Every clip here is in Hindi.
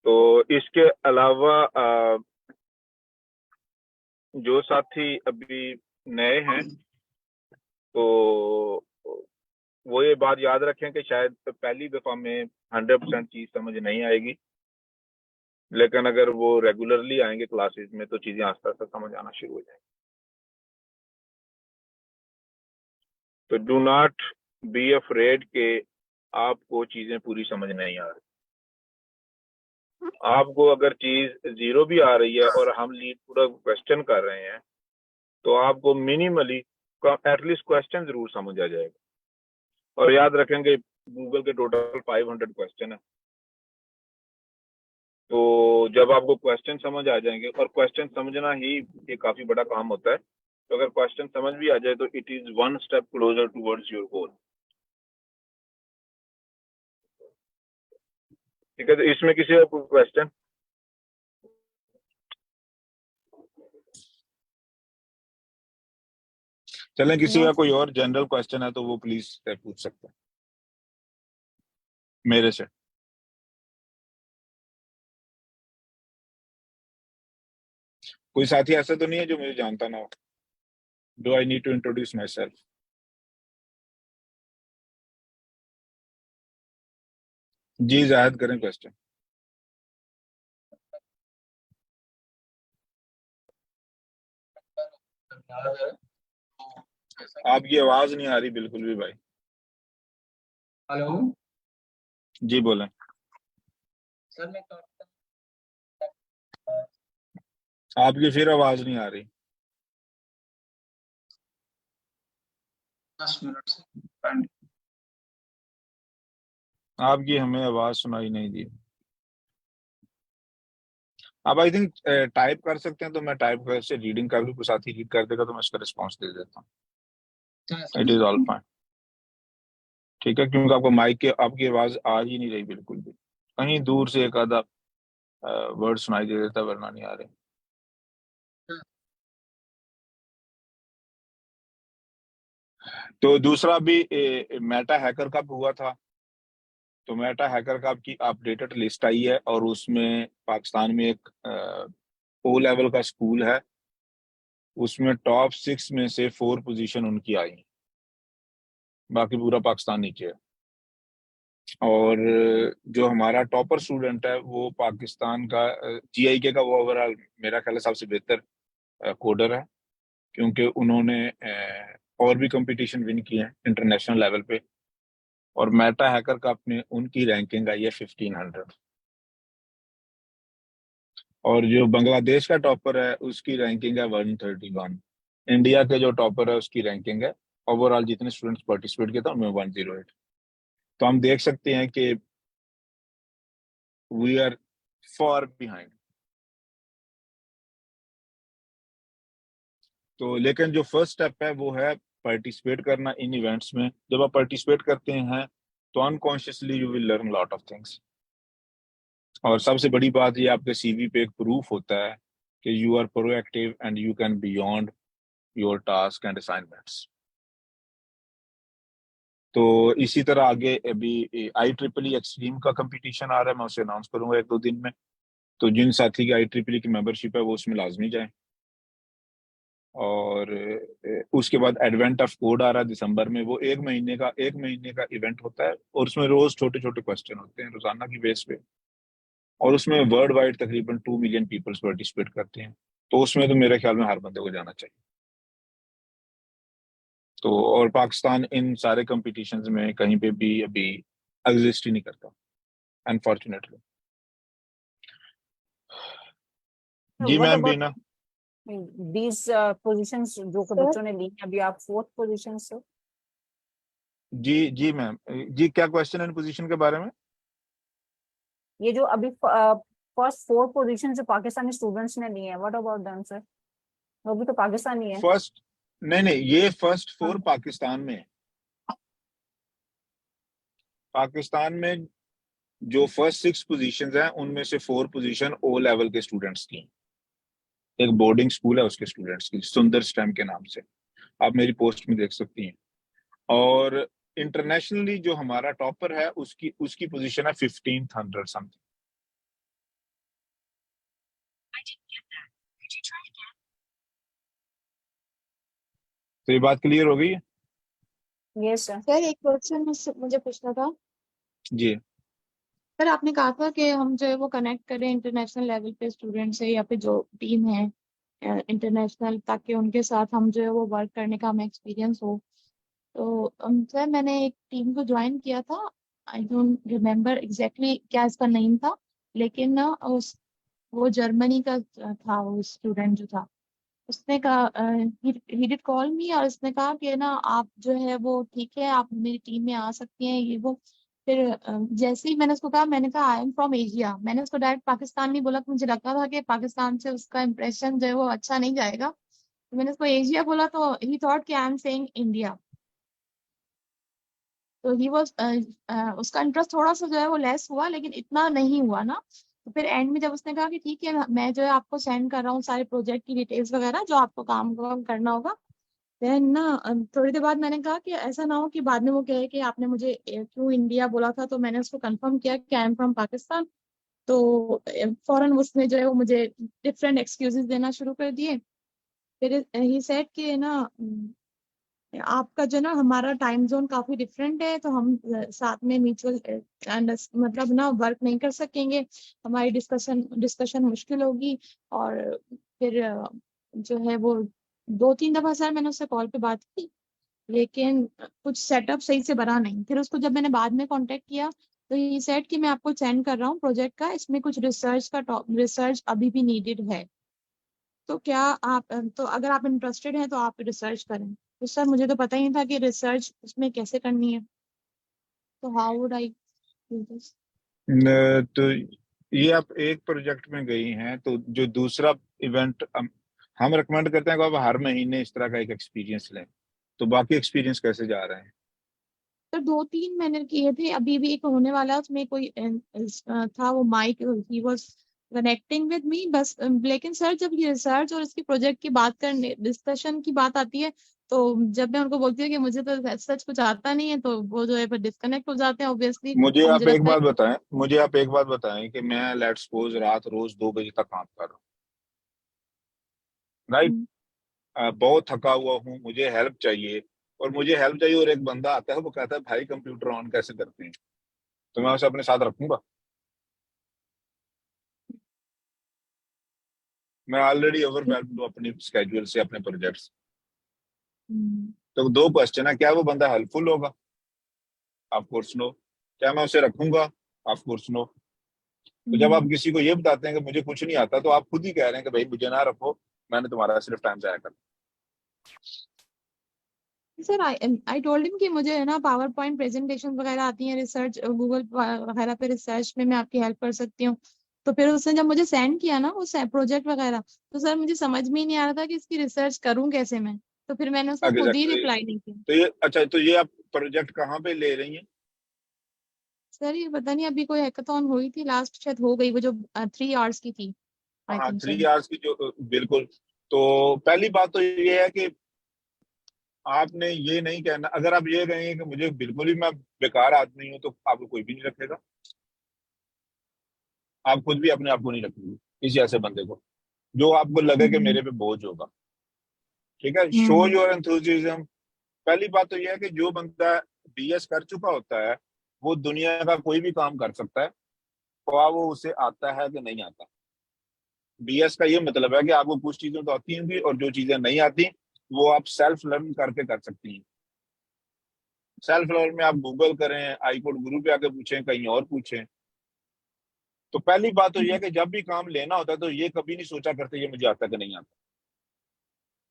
तो इसके अलावा जो साथी अभी नए हैं तो वो ये बात याद रखें कि शायद पहली दफा में 100% चीज समझ नहीं आएगी, लेकिन अगर वो रेगुलरली आएंगे क्लासेस में तो चीजें आस्ते आस्ते समझ आना शुरू हो जाएंगी। तो डू नॉट बी अफ्रेड के आपको चीजें पूरी समझ नहीं आ रही। आपको अगर चीज 0 भी आ रही है और हम लीड पूरा क्वेश्चन कर रहे हैं तो आपको मिनिमली एटलीस्ट क्वेश्चन जरूर समझ आ जाएगा। और याद रखेंगे गूगल के टोटल 500 क्वेश्चन है, तो जब आपको क्वेश्चन समझ आ जाएंगे, और क्वेश्चन समझना ही एक काफी बड़ा काम होता है, तो अगर क्वेश्चन समझ भी आ जाए तो it is one step closer towards your goal. ठीक है, तो इसमें किसी को क्वेश्चन? चलें, किसी का कोई और जनरल क्वेश्चन है तो वो प्लीज पूछ सकते हैं मेरे से। कोई साथी ऐसा तो नहीं है जो मुझे जानता ना हो? Do I need to introduce myself? जी जाहिद करें क्वेश्चन। आपकी आवाज नहीं आ रही बिल्कुल भी भाई। हेलो जी बोलें। सर, मैं आपकी फिर आवाज नहीं आ रही। 10 मिनट से आपकी हमें आवाज सुनाई नहीं दी। आप आई थिंक टाइप कर सकते हैं, तो मैं टाइप कर से रीडिंग कर लूँ, कोई साथी रीड कर देगा तो मैं इसका रिस्पॉन्स दे देता हूँ। It is all fine. ठीक है, क्योंकि आपको माइक के आपकी आवाज आ ही नहीं रही बिल्कुल भी। कहीं दूर से एक आधा वर्ड सुनाई दे देता, वरना नहीं आ रहे। तो दूसरा भी मेटा हैकर कप हुआ था, तो मेटा हैकर कप की अपडेटेड लिस्ट आई है और उसमें पाकिस्तान में एक ओ लेवल का स्कूल है, उसमें टॉप 6 में से 4 पोजीशन उनकी आई, बाकी पूरा पाकिस्तान नीचे है। और जो हमारा टॉपर स्टूडेंट है वो पाकिस्तान का GIK का वो ओवरऑल मेरा ख्याल है सबसे बेहतर कोडर है, क्योंकि उन्होंने और भी कंपटीशन विन किए हैं इंटरनेशनल लेवल पे। और मेटा हैकर कप में उनकी रैंकिंग आई है 1500। और जो बांग्लादेश का टॉपर है उसकी रैंकिंग है 131। इंडिया के जो टॉपर है उसकी रैंकिंग है ओवरऑल जितने स्टूडेंट्स पार्टिसिपेट किए थे उनमें 108। तो हम देख सकते हैं कि वी आर फॉर बिहाइंड। तो लेकिन जो फर्स्ट स्टेप है वो है पार्टिसिपेट करना इन इवेंट्स में। जब आप पार्टिसिपेट करते हैं तो unconsciously you will learn lot of things. और सबसे बड़ी बात ये आपके CV पे एक प्रूफ होता है कि you are proactive and you can beyond your task and assignments. तो इसी तरह आगे अभी IEEE एक्सट्रीम का कंपटीशन आ रहा है, मैं उसे अनाउंस करूंगा 1-2 दिन में। तो जिन साथी की IEEE की मेंबरशिप है वो उसमें लाजमी जाए। और उसके बाद एडवेंट ऑफ कोड आ रहा है दिसंबर में, वो एक महीने का इवेंट होता है और उसमें रोज छोटे छोटे क्वेश्चन होते हैं रोजाना की बेस पे। और उसमें वर्ल्ड वाइड तकरीबन 2 मिलियन पीपल्स पार्टिसिपेट करते हैं। तो उसमें तो मेरे ख्याल में हर बंदे को जाना चाहिए। तो और पाकिस्तान इन सारे कंपटीशंस में कहीं पे भी अभी एग्जिस्ट ही नहीं करता अनफॉर्चुनेटली। जी मैम बीना। these positions जो बच्चों ने ली अभी आप 4th पोजीशन से। जी मैम जी, क्या क्वेश्चन है पोजीशन के बारे में? ये जो अभी फर्स्ट 4 पोजीशन जो पाकिस्तानी स्टूडेंट्स ने ली है, व्हाट अबाउट देम सर? वो भी तो पाकिस्तानी है। फर्स्ट नहीं, ये फर्स्ट 4 पाकिस्तान में। पाकिस्तान में जो फर्स्ट 6 पोजीशंस हैं उनमें से 4 पोजीशन O लेवल के स्टूडेंट्स की। एक बोर्डिंग स्कूल है उसके स्टूडेंट्स की, सुंदर स्टेम के नाम से, आप मेरी पोस्ट में देख सकती हैं। और इंटरनेशनली जो हमारा टॉपर है उसकी पोजीशन है 1500 समथिंग। तो ये बात क्लियर हो गई है? Yes sir. सर एक क्वेश्चन मुझे पूछना था। जी। सर आपने कहा था कि हम जो है वो कनेक्ट करें इंटरनेशनल लेवल पे स्टूडेंट से या फिर जो टीम है इंटरनेशनल, ताकि उनके साथ हम जो है वो वर्क करने का हमें एक्सपीरियंस हो। तो सर मैंने एक टीम को ज्वाइन किया था। आई डोंट रिमेम्बर एग्जैक्टली क्या इसका नेम था, लेकिन ना वो जर्मनी का था। वो स्टूडेंट जो था उसने कहा ही डिड कॉल मी, और उसने कहा कि ना आप जो है वो ठीक है, आप मेरी टीम में आ सकती हैं ये वो। फिर जैसे ही मैंने उसको कहा, मैंने कहा आई एम फ्रॉम एशिया, मैंने उसको डायरेक्ट पाकिस्तान नहीं बोला, तो मुझे लगता था कि पाकिस्तान से उसका इंप्रेशन जो है वो अच्छा नहीं जाएगा। तो मैंने उसको एशिया बोला तो ही थॉट कि आई एम सेइंग इंडिया। तो ही वॉज उसका इंटरेस्ट थोड़ा सा जो है वो लेस हुआ, लेकिन इतना नहीं हुआ ना। तो फिर एंड में जब उसने कहा कि ठीक है मैं जो है आपको सेंड कर रहा हूँ सारे प्रोजेक्ट की डिटेल्स वगैरह जो आपको काम काम करना होगा। देन ना थोड़ी देर बाद मैंने कहा कि ऐसा ना हो कि बाद में वो कहे कि आपने मुझे क्यों इंडिया बोला था। तो मैंने उसको कंफर्म किया कि आई एम फ्रॉम पाकिस्तान। तो फौरन उसने जो है वो मुझे डिफरेंट एक्सक्यूजेस देना शुरू कर दिए। फिर ही सेड कि ना आपका जो ना हमारा टाइम जोन काफी डिफरेंट है, तो हम साथ में म्यूचुअल मतलब ना वर्क नहीं कर सकेंगे, हमारी डिस्कशन मुश्किल होगी। और फिर जो है वो 2-3 दफा सर मैंने उससे कॉल पे बात की, लेकिन कुछ सेटअप सही से बना नहीं। फिर उसको जब मैंने बाद में कांटेक्ट किया तो ये सेड कि मैं आपको सेंड कर रहा हूँ प्रोजेक्ट का, इसमें कुछ रिसर्च अभी भी नीडेड है। तो क्या आप तो अगर आप इंटरेस्टेड हैं तो आप रिसर्च करें। तो सर मुझे तो पता ही नहीं था कि रिसर्च उसमें कैसे करनी है, तो how would I do this. तो ये आप एक प्रोजेक्ट में गई हैं, तो जो दूसरा इवेंट हम रिकमेंड करते हैं कि आप हर महीने इस तरह का एक एक्सपीरियंस लें। तो बाकी एक्सपीरियंस कैसे जा रहे हैं? सर 2-3 मैंने किए थे, अभी भी एक होने वाला है, उसमें कोई था वो mic, he was connecting with me बस। लेकिन सर जब ये रिसर्च और इसकी प्रोजेक्ट की बात करने डिस्कशन की बात आती है, तो जब मैं उनको बोलती हूँ कि मुझे तो सच कुछ आता नहीं है, तो वो जो है फिर डिस्कनेक्ट हो जाते हैं ऑब्वियसली। मुझे और मुझे आप एक लगता है बात बताएं, कि मैं लेट्स सपोज रात रोज 2 बजे तक काम कर रहा हूँ, राइट? हम्म, बहुत थका हुआ हूँ, मुझे हेल्प चाहिए, और एक बंदा आता है, वो कहता है भाई कंप्यूटर ऑन कैसे करते हैं, तो मैं उसे अपने साथ रखूंगा? मैं ऑलरेडी ओवरवेल्म्ड हूँ अपनी स्केड्यूल से, अपने प्रोजेक्ट्स। हम्म, तो दो क्वेश्चन है, क्या वो बंदा हेल्पफुल होगा? Of course no. क्या मैं उसे रखूंगा? Of course no. तो जब आप हम्म। किसी को ये बताते हैं कि मुझे कुछ नहीं आता, तो आप खुद ही कह रहे हैं कि भाई मुझे ना रखो, मैंने तुम्हारा सिर्फ टाइम जाया कर। सर आई टोल्ड हिम कि मुझे है ना पावर पॉइंट प्रेजेंटेशन वगैरह आती हैं, रिसर्च गूगल वगैरह पे रिसर्च में मैं आपकी हेल्प कर सकती हूँ। तो फिर उसने जब मुझे सेंड किया ना वो प्रोजेक्ट वगैरह, तो सर मुझे समझ में ही नहीं आ रहा था कि इसकी रिसर्च करूँ कैसे मैं। तो फिर मैंने उसको आगे खुद ही जाके रिप्लाई नहीं किया। तो ये अच्छा, तो ये आप प्रोजेक्ट कहाँ पे ले रही हैं? सर ये पता नहीं, अभी कोई हैकाथॉन हुई थी लास्ट, शायद हो गई, वो जो 3 आवर्स की थी। आई हाँ, थिंक सो। 3 आवर्स की जो, बिल्कुल। तो पहली बात तो ये है कि आपने ये नहीं कहना, अगर आप ये कहेंगे कि मुझे बिल्कुल ही मैं बेकार आदमी हूँ, तो आपको कोई भी नहीं रखेगा। आप खुद भी अपने आप को नहीं रखेंगे किसी ऐसे बंदे को जो आपको लगे कि हम्म, मेरे पे बोझ होगा। ठीक है, शो हम्म, योर एंथुजियाज्म। पहली बात तो यह है कि जो बंदा बीएस कर चुका होता है, वो दुनिया का कोई भी काम कर सकता है, और वो उसे आता है कि नहीं आता। बीएस का ये मतलब है कि आपको कुछ चीजें तो आती होंगी, और जो चीजें नहीं आती वो आप सेल्फ लर्न करके कर सकती हैं। सेल्फ लर्न में आप गूगल करें, आई कोड गुरु पे आके पूछें, कहीं और पूछें। तो पहली बात तो यह है कि जब भी काम लेना होता है, तो ये कभी नहीं सोचा करते ये मुझे आता कि नहीं आता।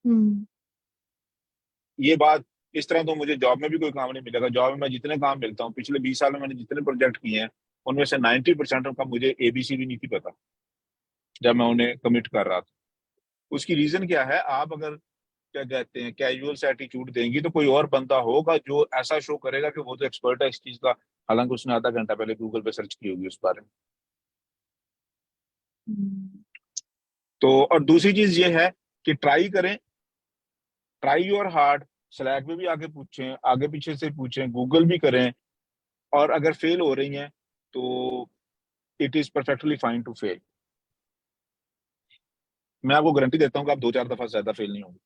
हम्म, ये बात इस तरह तो मुझे जॉब में भी कोई काम नहीं मिलेगा। जॉब में मैं जितने काम मिलता हूँ, पिछले 20 साल में मैंने जितने प्रोजेक्ट किए हैं, उनमें से 90% का मुझे एबीसी भी नहीं थी पता जब मैं उन्हें कमिट कर रहा था। उसकी रीजन क्या है? आप अगर क्या कहते हैं कैजुअल से एटीट्यूड देंगी, तो कोई और बंदा होगा जो ऐसा शो करेगा कि वो तो एक्सपर्ट है इस चीज का, हालांकि उसने आधा घंटा पहले गूगल पे सर्च की होगी उस बारे में। हम्म, तो और दूसरी चीज ये है कि ट्राई करें, ट्राई योर हार्ड। स्लैक में भी आगे पूछें, आगे पीछे से पूछें, गूगल भी करें। और अगर फेल हो रही हैं, तो it is perfectly fine to fail. मैं आपको गारंटी देता हूँ कि आप 2-4 दफा से ज्यादा फेल नहीं होंगे।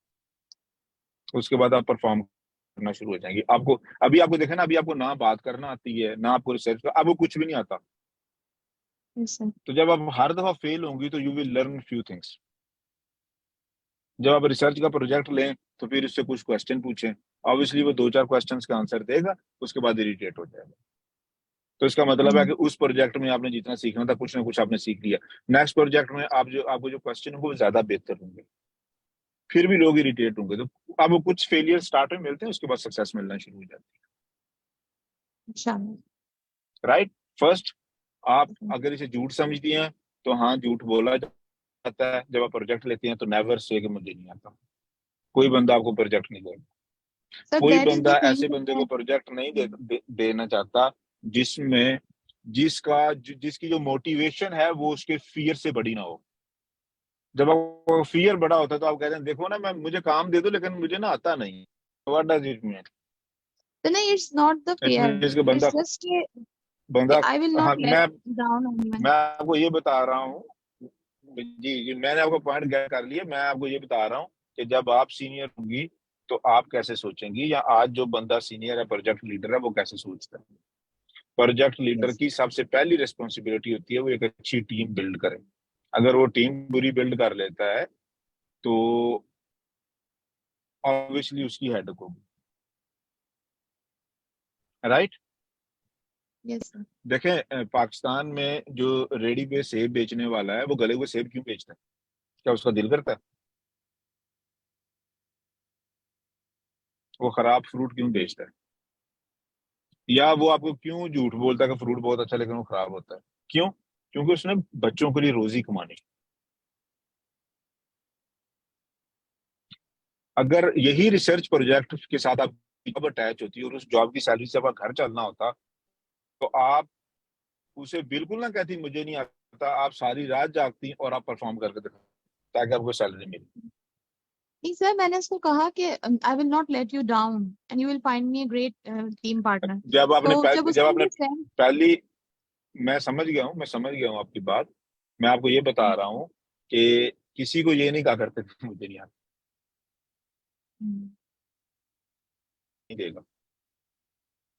उसके बाद आप परफॉर्म करना शुरू हो जाएंगे। आपको अभी आपको देखा ना, अभी आपको ना बात करना आती है ना आपको रिसर्च का, आपको कुछ भी नहीं आता। Yes sir. तो जब आप हर दफा फेल होंगी तो you will learn few things. जब आप रिसर्च का प्रोजेक्ट लें तो फिर उससे कुछ क्वेश्चन पूछें, ऑब्वियसली वो 2-4 क्वेश्चंस का आंसर देगा, उसके बाद इरिटेट हो जाएगा। तो इसका मतलब है कि उस प्रोजेक्ट में आपने जितना सीखना था कुछ ना कुछ आपने सीख लिया। नेक्स्ट प्रोजेक्ट में आपको जो क्वेश्चन होंगे वो ज्यादा बेहतर होंगे, फिर भी लोग इरिटेट होंगे। तो आपको कुछ फेलियर स्टार्ट में मिलते हैं, उसके बाद सक्सेस मिलना शुरू हो जाती इंशाल्लाह। है। राइट। फर्स्ट आप अगर इसे झूठ समझती हैं तो हाँ, झूठ बोला जाता है। जब आप प्रोजेक्ट लेती हैं तो नेवर से कि मुझे नहीं आता। कोई बंदा आपको प्रोजेक्ट नहीं देगा। सर कोई दैट इज बंदा द थिंग ऐसे बंदे को प्रोजेक्ट नहीं देना चाहता जिसमें जिसकी जो मोटिवेशन है वो उसके फियर से बड़ी ना हो। जब आपको फियर बड़ा होता है तो आप कहते हैं देखो ना, मैं मुझे काम दे दो लेकिन मुझे ना आता नहीं। What does it mean? नहीं, it's not the it fear, means कि बंदा it's just बंदा I will हाँ, not let down anyone. मैं आपको ये बता रहा हूँ। जी, मैंने आपको पॉइंट गेट कर लिया। मैं आपको ये बता रहा हूँ कि जब आप सीनियर होंगी तो आप कैसे सोचेंगी, या आज जो बंदा सीनियर है, प्रोजेक्ट लीडर है, वो कैसे सोचता है। Project leader Yes. की सबसे पहली रिस्पॉन्सिबिलिटी होती है वो एक अच्छी टीम बिल्ड करे। अगर वो टीम बुरी बिल्ड कर लेता है तो ऑब्वियसली उसकी हेडेक होगी। राइट। Yes sir. देखें, पाकिस्तान में जो रेडी पे सेब बेचने वाला है वो गले हुए सेब क्यों बेचता है? क्या उसका दिल करता है? वो खराब फ्रूट क्यों बेचता है? या वो आपको क्यों झूठ बोलता है कि फ्रूट बहुत अच्छा लेकिन वो खराब होता है? क्यों? क्योंकि उसने बच्चों के लिए रोजी कमानी। अगर यही रिसर्च प्रोजेक्ट के साथ आप जॉब अटैच होती और उस जॉब की सैलरी से आपका घर चलना होता तो आप उसे बिल्कुल ना कहती मुझे नहीं आता, आप सारी रात जागती और आप परफॉर्म करके दिखाती ताकि आपको सैलरी मिले। नहीं सर, मैंने उसको कहा कि I will not let you down and you will find me a great team partner. जब आपने तो जब जब उसने आपने ये send पहली मैं समझ गया हूँ आपकी बात। मैं आपको ये बता रहा हूँ कि किसी को ये नहीं कहा करते थे, मुझे नहीं आता, नहीं देगा।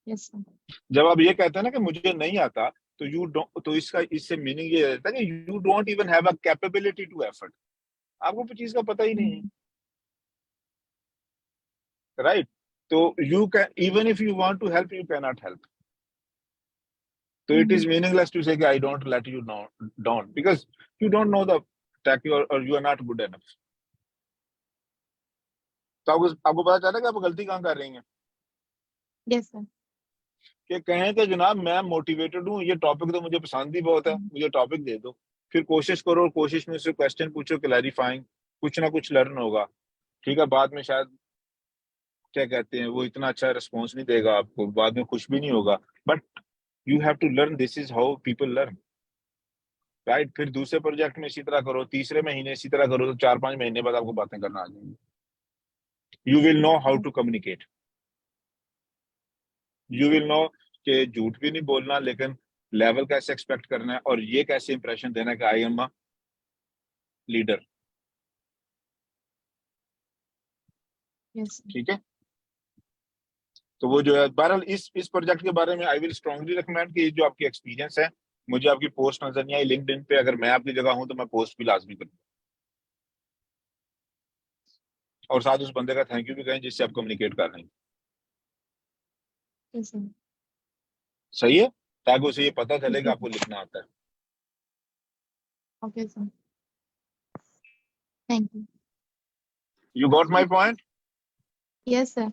yes sir. जब आप ये कहते हैं ना कि मुझे नहीं आता तो तो इससे मीनिंग ये रहता है कि you don't even have a capability to effort. आपको कोई चीज का पता ही नहीं है। राइट। तो you can even if you want to help you can not help. तो it is meaningless to say कि I don't let you know don't because you don't know the tech और you are not good enough. तो आपको पता चला कि आप गलती कहाँ कर रही हैं। Yes sir. कि कहें कि जनाब मैं मोटिवेटेड हूँ, ये टॉपिक तो मुझे पसंद ही बहुत है, मुझे टॉपिक दे दो। फिर कोशिश करो और कोशिश में से क्वेश्चन पूछो, क्लैरिफाइंग, कुछ ना कुछ लर्न होगा। ठीक है, बाद में शायद क्या कहते हैं वो इतना अच्छा रिस्पॉन्स नहीं देगा आपको, बाद में खुश भी नहीं होगा, but you have to learn. This is how people learn. Right. फिर दूसरे प्रोजेक्ट में इसी तरह करो, तीसरे महीने इसी तरह करो, तो 4-5 महीने बाद आपको बातें करना आ जाएंगी। You will know how to communicate. You will know कि झूठ भी नहीं बोलना लेकिन लेवल कैसे एक्सपेक्ट करना है और ये कैसे इंप्रेशन देना है कि I am a leader. Yes sir. ठीक है। तो वो जो है बहरहाल इस प्रोजेक्ट के बारे में आई विल स्ट्रांगली रिकमेंड कि जो आपकी एक्सपीरियंस है, मुझे आपकी पोस्ट नजर नहीं आई लिंक्डइन पे, अगर मैं आपकी जगह हूं तो मैं पोस्ट भी लाजमी करूंगा और साथ उस बंदे का थैंक यू भी कहें जिससे आप कम्युनिकेट कर रहे हैं। Yes sir. सही है, ताकि उसे ये पता चले कि आपको लिखना आता है। Okay sir. Thank you. You got my point? Yes sir.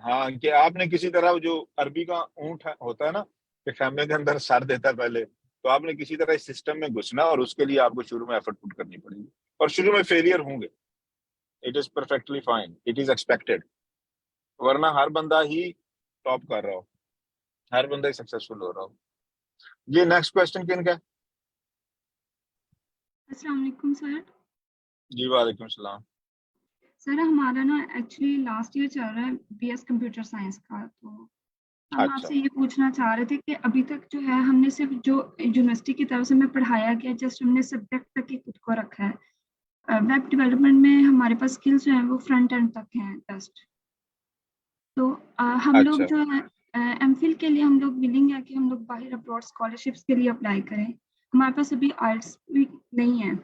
हाँ, कि आपने किसी तरह जो अरबी का ऊंट होता है ना कि खैमे के अंदर सर देता है पहले, तो आपने किसी तरह इस सिस्टम में घुसना और उसके लिए आपको शुरू में एफर्ट पुट करनी पड़ेगी और शुरू में फेलियर होंगे। It is perfectly fine, it is expected, वरना हर बंदा ही टॉप कर रहा हो, हर बंदा ही सक्सेसफुल हो रहा हो। ये नेक्स्ट क्वेश्चन किन का है? अस्सलाम वालेकुम सर। जी वालेकुम सलाम। सर हमारा ना एक्चुअली लास्ट ईयर चल रहा है बीएस कंप्यूटर साइंस का, तो हम अच्छा। आपसे ये पूछना चाह रहे थे कि अभी तक जो है हमने सिर्फ जो यूनिवर्सिटी की तरफ से हमें पढ़ाया गया, जस्ट हमने सब्जेक्ट तक ही खुद को रखा है। वेब डेवलपमेंट में हमारे पास स्किल्स जो हैं वो फ्रंट एंड तक हैं बेस्ट। तो हम लोग अच्छा। जो है एमफिल के लिए हम लोग विलिंग है कि हम लोग बाहर अब्रॉड स्कॉलरशिप्स के लिए अप्लाई करें। हमारे पास अभी आइल्स भी नहीं है,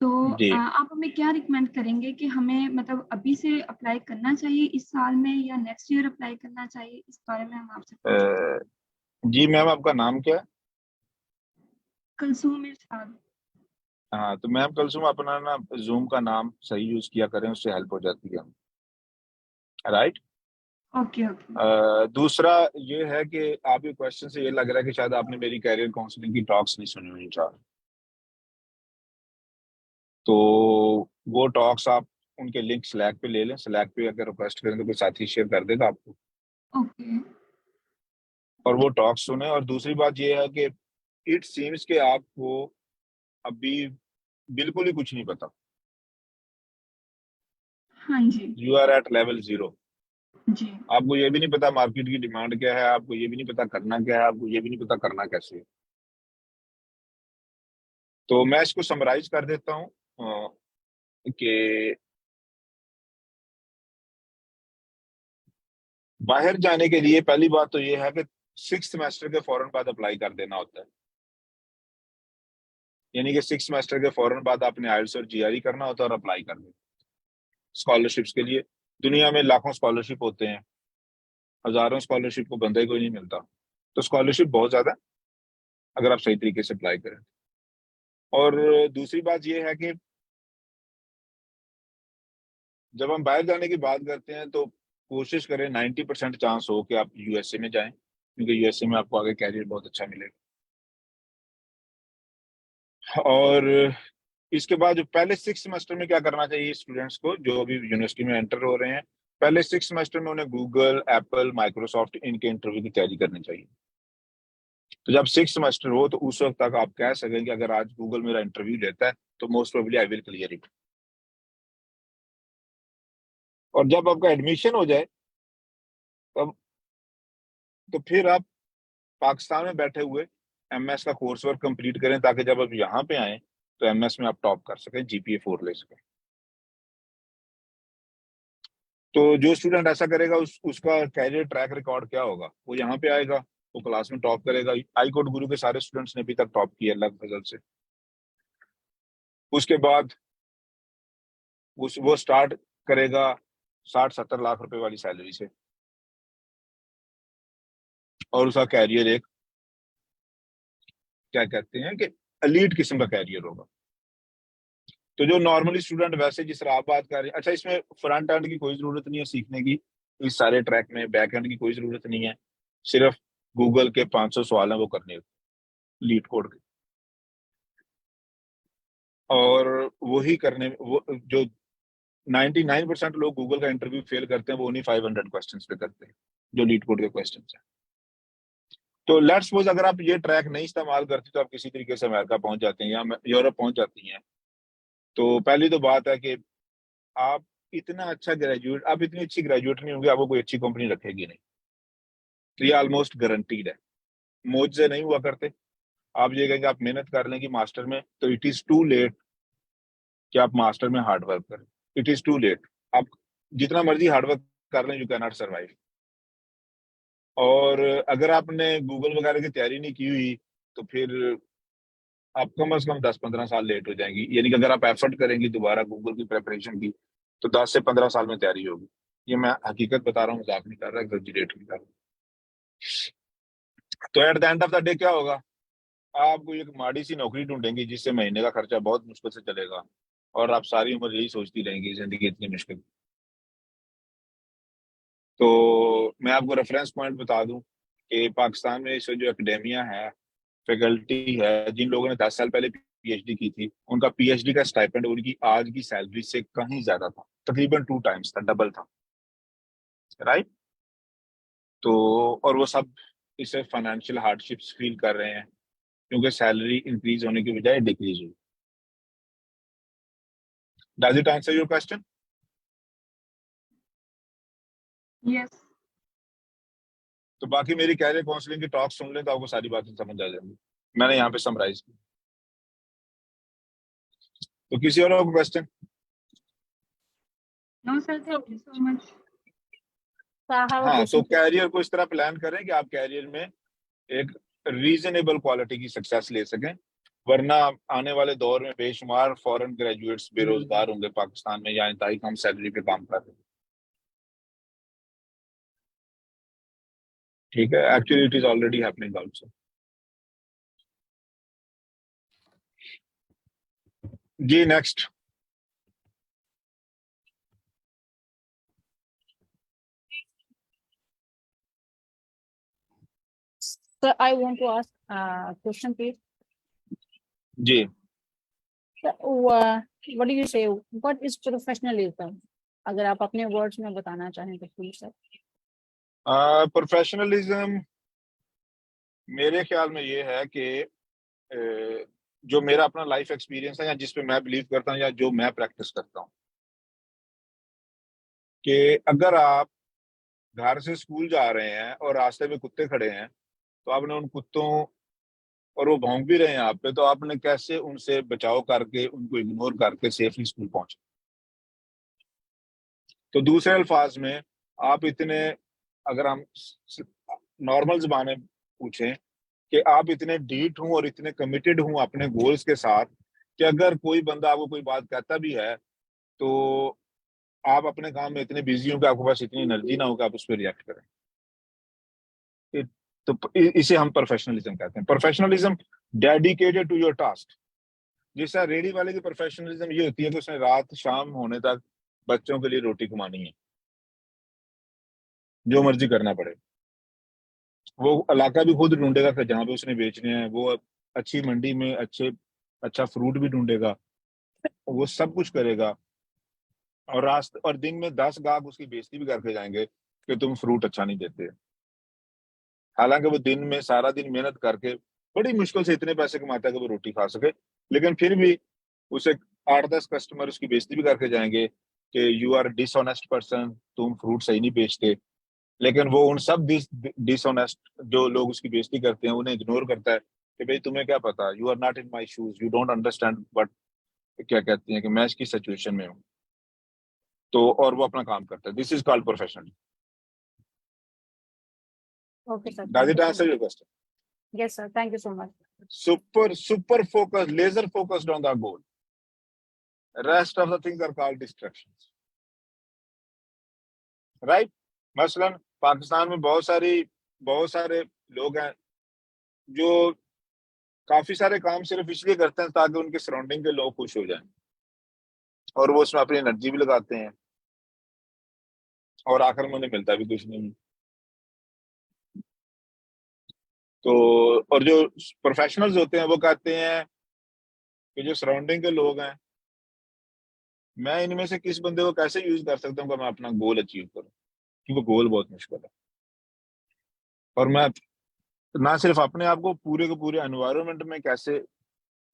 तो जी आप हमें क्या रिकमेंड करेंगे कि हमें मतलब अभी से अप्लाई करना चाहिए इस साल में या नेक्स्ट ईयर अप्लाई करना चाहिए, इस बारे में हम आपसे पूछें। जी मैम, आपका नाम क्या है? कुलसूम इरशाद। हाँ तो मैम कुलसुम, अपना ना जूम का नाम सही यूज किया करें, उससे हेल्प हो जाती है। राइट। Okay okay. दूसरा ये है कि आपके क्वेश्चन से ये लग रहा है कि शायद आपने मेरी कैरियर काउंसलिंग की टॉक्स नहीं सुनी हुई शायद। तो वो टॉक्स आप उनके लिंक स्लैक पे ले लें। स्लैक पे अगर रिक्वेस्ट करें तो कोई साथी शेयर कर देगा आपको, ओके। और वो टॉक्स सुने। और दूसरी बात ये है कि इट सीम्स कि आपको अभी बिल्कुल ही कुछ नहीं पता। हाँ जी। You are at level 0। जी। आपको ये भी नहीं पता मार्केट की डिमांड क्या है, आपको ये भी नहीं पता करना क्या है, आपको ये भी नहीं पता करना कैसे है। तो मैं इसको समराइज कर देता हूँ कि बाहर जाने के लिए पहली बात तो ये है कि 6 सेमेस्टर के फौरन बाद अप्लाई कर देना होता है। यानी कि 6 सेमेस्टर के फौरन बाद आपने आइल्स और जीआरई करना होता है और अप्लाई कर देना स्कॉलरशिप्स के लिए। दुनिया में लाखों स्कॉलरशिप होते हैं, हजारों स्कॉलरशिप को बंदा ही कोई नहीं मिलता। तो स्कॉलरशिप बहुत ज्यादा है अगर आप सही तरीके से अप्लाई करें। और दूसरी बात यह है कि जब हम बाहर जाने की बात करते हैं तो कोशिश करें 90% चांस हो कि आप यूएसए में जाएं, क्योंकि यूएसए में आपको आगे कैरियर बहुत अच्छा मिलेगा। और इसके बाद जो पहले 6 सेमेस्टर में क्या करना चाहिए स्टूडेंट्स को जो अभी यूनिवर्सिटी में एंटर हो रहे हैं, पहले 6 सेमेस्टर में उन्हें गूगल, एप्पल, माइक्रोसॉफ्ट इनके इंटरव्यू की तैयारी करनी चाहिए। तो जब 6 सेमेस्टर हो तो उस वक्त तक आप कह सकें कि अगर आज गूगल मेरा इंटरव्यू लेता है तो most probably I will clear it. और जब आपका एडमिशन हो जाए तब तो फिर आप पाकिस्तान में बैठे हुए एमएस का कोर्स वर्क कंप्लीट करें, ताकि जब आप यहाँ पे आए तो एमएस में आप टॉप कर सकें, जीपीए 4 ले सकें। तो जो स्टूडेंट ऐसा करेगा उसका कैरियर ट्रैक रिकॉर्ड क्या होगा? वो यहाँ पे आएगा, वो क्लास में टॉप करेगा। आई कोड गुरु के सारे स्टूडेंट्स ने अभी तक टॉप किया अल्लाह के फजल से। उसके बाद वो स्टार्ट करेगा 60-70 लाख रुपए वाली सैलरी से, और उसका कैरियर एक क्या कहते हैं कि एलीट किस्म का कैरियर होगा। तो जो नॉर्मली स्टूडेंट वैसे जिस तरह आप बात कर रहे हैं, अच्छा इसमें फ्रंट एंड की कोई जरूरत नहीं है सीखने की, इस सारे ट्रैक में बैक एंड की कोई जरूरत नहीं है। सिर्फ गूगल के 500 सवाल हैं वो करने लीड कोड के, और वही करने वो जो 99% लोग गूगल का इंटरव्यू फेल करते हैं वो उन्हीं 500 क्वेश्चंस पे करते हैं जो लीड कोड के क्वेश्चंस हैं। तो लेट्स सपोज अगर आप ये ट्रैक नहीं इस्तेमाल करते तो आप किसी तरीके से अमेरिका पहुंच जाते हैं या यूरोप पहुंच जाती हैं। तो पहली तो बात है कि आप इतना अच्छा ग्रेजुएट, आप इतनी अच्छी ग्रेजुएट नहीं होंगे, आपको कोई अच्छी कंपनी रखेगी नहीं। तो ये ऑलमोस्ट गारंटीड है, मुझसे नहीं हुआ करते। आप ये कहेंगे आप मेहनत कर लेंगे मास्टर में, तो इट इज टू लेट कि आप मास्टर में हार्ड वर्क करें। It is too late. आप जितना मर्जी हार्ड वर्क कर लें, यू कैन नॉट सर्वाइव। और अगर आपने गूगल वगैरह की तैयारी नहीं की हुई तो फिर आप कम से कम 10-15 साल लेट हो जाएंगी। यानी कि अगर आप एफर्ट करेंगी दोबारा गूगल की प्रिपरेशन की तो 10 से 15 साल में तैयारी होगी। ये मैं हकीकत बता रहा हूँ, मजाक नहीं कर रहा, एग्जैजरेट नहीं कर रहा। तो at the end of the day क्या होगा? आपको एक माड़ी सी नौकरी ढूंढेंगी जिससे महीने का खर्चा बहुत मुश्किल से चलेगा, और आप सारी उम्र यही सोचती रहेंगी जिंदगी इतनी मुश्किल। तो मैं आपको रेफरेंस पॉइंट बता दूं कि पाकिस्तान में इस जो एकेडेमिया है, फैकल्टी है, जिन लोगों ने 10 साल पहले पीएचडी की थी, उनका पीएचडी का स्टाइपेंड उनकी आज की सैलरी से कहीं ज्यादा था, तकरीबन 2 टाइम्स था, डबल था। राइट। तो और वो सब इसे फाइनेंशियल हार्डशिप्स फील कर रहे हैं क्योंकि सैलरी इंक्रीज होने की बजाय डिक्रीज हुई। Does it answer your question? Yes. तो बाकी मेरी कैरियर काउंसलिंग की टॉक सुन लें तो आपको सारी बातें समझ आ जाएंगी। मैंने यहाँ पे समराइज की। तो किसी और को question? No sir, thank you so much. So I have a हाँ, तो question. कैरियर को इस तरह प्लान करें कि आप कैरियर में एक रीजनेबल क्वालिटी की सक्सेस ले सकें, वरना आने वाले दौर में बेशुमार फॉरेन ग्रेजुएट्स बेरोजगार होंगे पाकिस्तान में, या इंतहाई कम सैलरी पे काम कर रहे हैं। ठीक है, actually it is already happening also. जी next. Sir, I want to ask a question, please. जी, Sir, what do you say? What is professionalism? अगर आप अपने वर्ड्स में बताना चाहें तो प्लीज सर। प्रोफेशनलिज्म मेरे ख्याल में ये है कि जो मेरा अपना लाइफ एक्सपीरियंस है, या जिस पे मैं बिलीव करता हूँ, या जो मैं प्रैक्टिस करता हूँ, कि अगर आप घर से स्कूल जा रहे हैं और रास्ते में कुत्ते खड़े हैं, तो आपने उन कुत्तों, और वो भौंक भी रहे हैं आप पे, तो आपने कैसे उनसे बचाव करके, उनको इग्नोर करके सेफली स्कूल पहुंचे। तो दूसरे अल्फाज में आप इतने, अगर हम नॉर्मल जुबान में पूछें, कि आप इतने डीट हूं और इतने कमिटेड हूं अपने गोल्स के साथ, कि अगर कोई बंदा आपको कोई बात कहता भी है, तो आप अपने काम में इतने बिजी हो कि आपके पास इतनी एनर्जी ना हो कि आप उस पर रिएक्ट करें। तो इसे हम प्रोफेशनलिज्म कहते हैं। Professionalism dedicated to your task. जैसा रेडी वाले की प्रोफेशनलिज्म ये होती है कि उसने रात शाम होने तक बच्चों के लिए रोटी कमानी है, जो मर्जी करना पड़े। वो इलाका भी खुद ढूंढेगा कि जहाँ पे उसने बेचने हैं, वो अच्छी मंडी में अच्छा फ्रूट भी ढूंढेगा, वो सब कुछ करेगा। और रास्ते और दिन में 10 गाहक उसकी बेइज्जती भी करके जाएंगे कि तुम फ्रूट अच्छा नहीं देते। हालांकि वो दिन में सारा दिन मेहनत करके बड़ी मुश्किल से इतने पैसे कमाता है कि वो रोटी खा सके, लेकिन फिर भी उसे 8-10 कस्टमर उसकी बेइज्जती भी करके जाएंगे कि यू आर डिसऑनेस्ट पर्सन, तुम फ्रूट सही नहीं बेचते। लेकिन वो उन सब डिसऑनेस्ट जो लोग उसकी बेइज्जती करते हैं उन्हें इग्नोर करता है कि भाई तुम्हें क्या पता, you are not in my shoes, you don't understand but क्या कहती हैं कि मैं इसकी सिचुएशन में हूँ। तो और वो अपना काम करता है। This is called professional. Okay, sir. Does Thank it you so answer much. Your question? Yes, sir. Thank you so much. Super focused, laser focused on the goal. Rest of the things are called distractions. Right? मसलन पाकिस्तान में बहुत सारे लोग हैं जो काफी सारे काम सिर्फ इसलिए करते हैं ताकि उनके सराउंडिंग के लोग खुश हो जाएं, और वो उसमें अपनी एनर्जी भी लगाते हैं, और आखिर में उन्हें मिलता भी कुछ नहीं। तो और जो प्रोफेशनल्स होते हैं वो कहते हैं कि जो सराउंडिंग के लोग हैं, मैं इनमें से किस बंदे को कैसे यूज कर सकता हूँ कि मैं अपना गोल अचीव करूँ, क्योंकि गोल बहुत मुश्किल है। और मैं ना सिर्फ अपने आप को, पूरे के पूरे एनवायरनमेंट में कैसे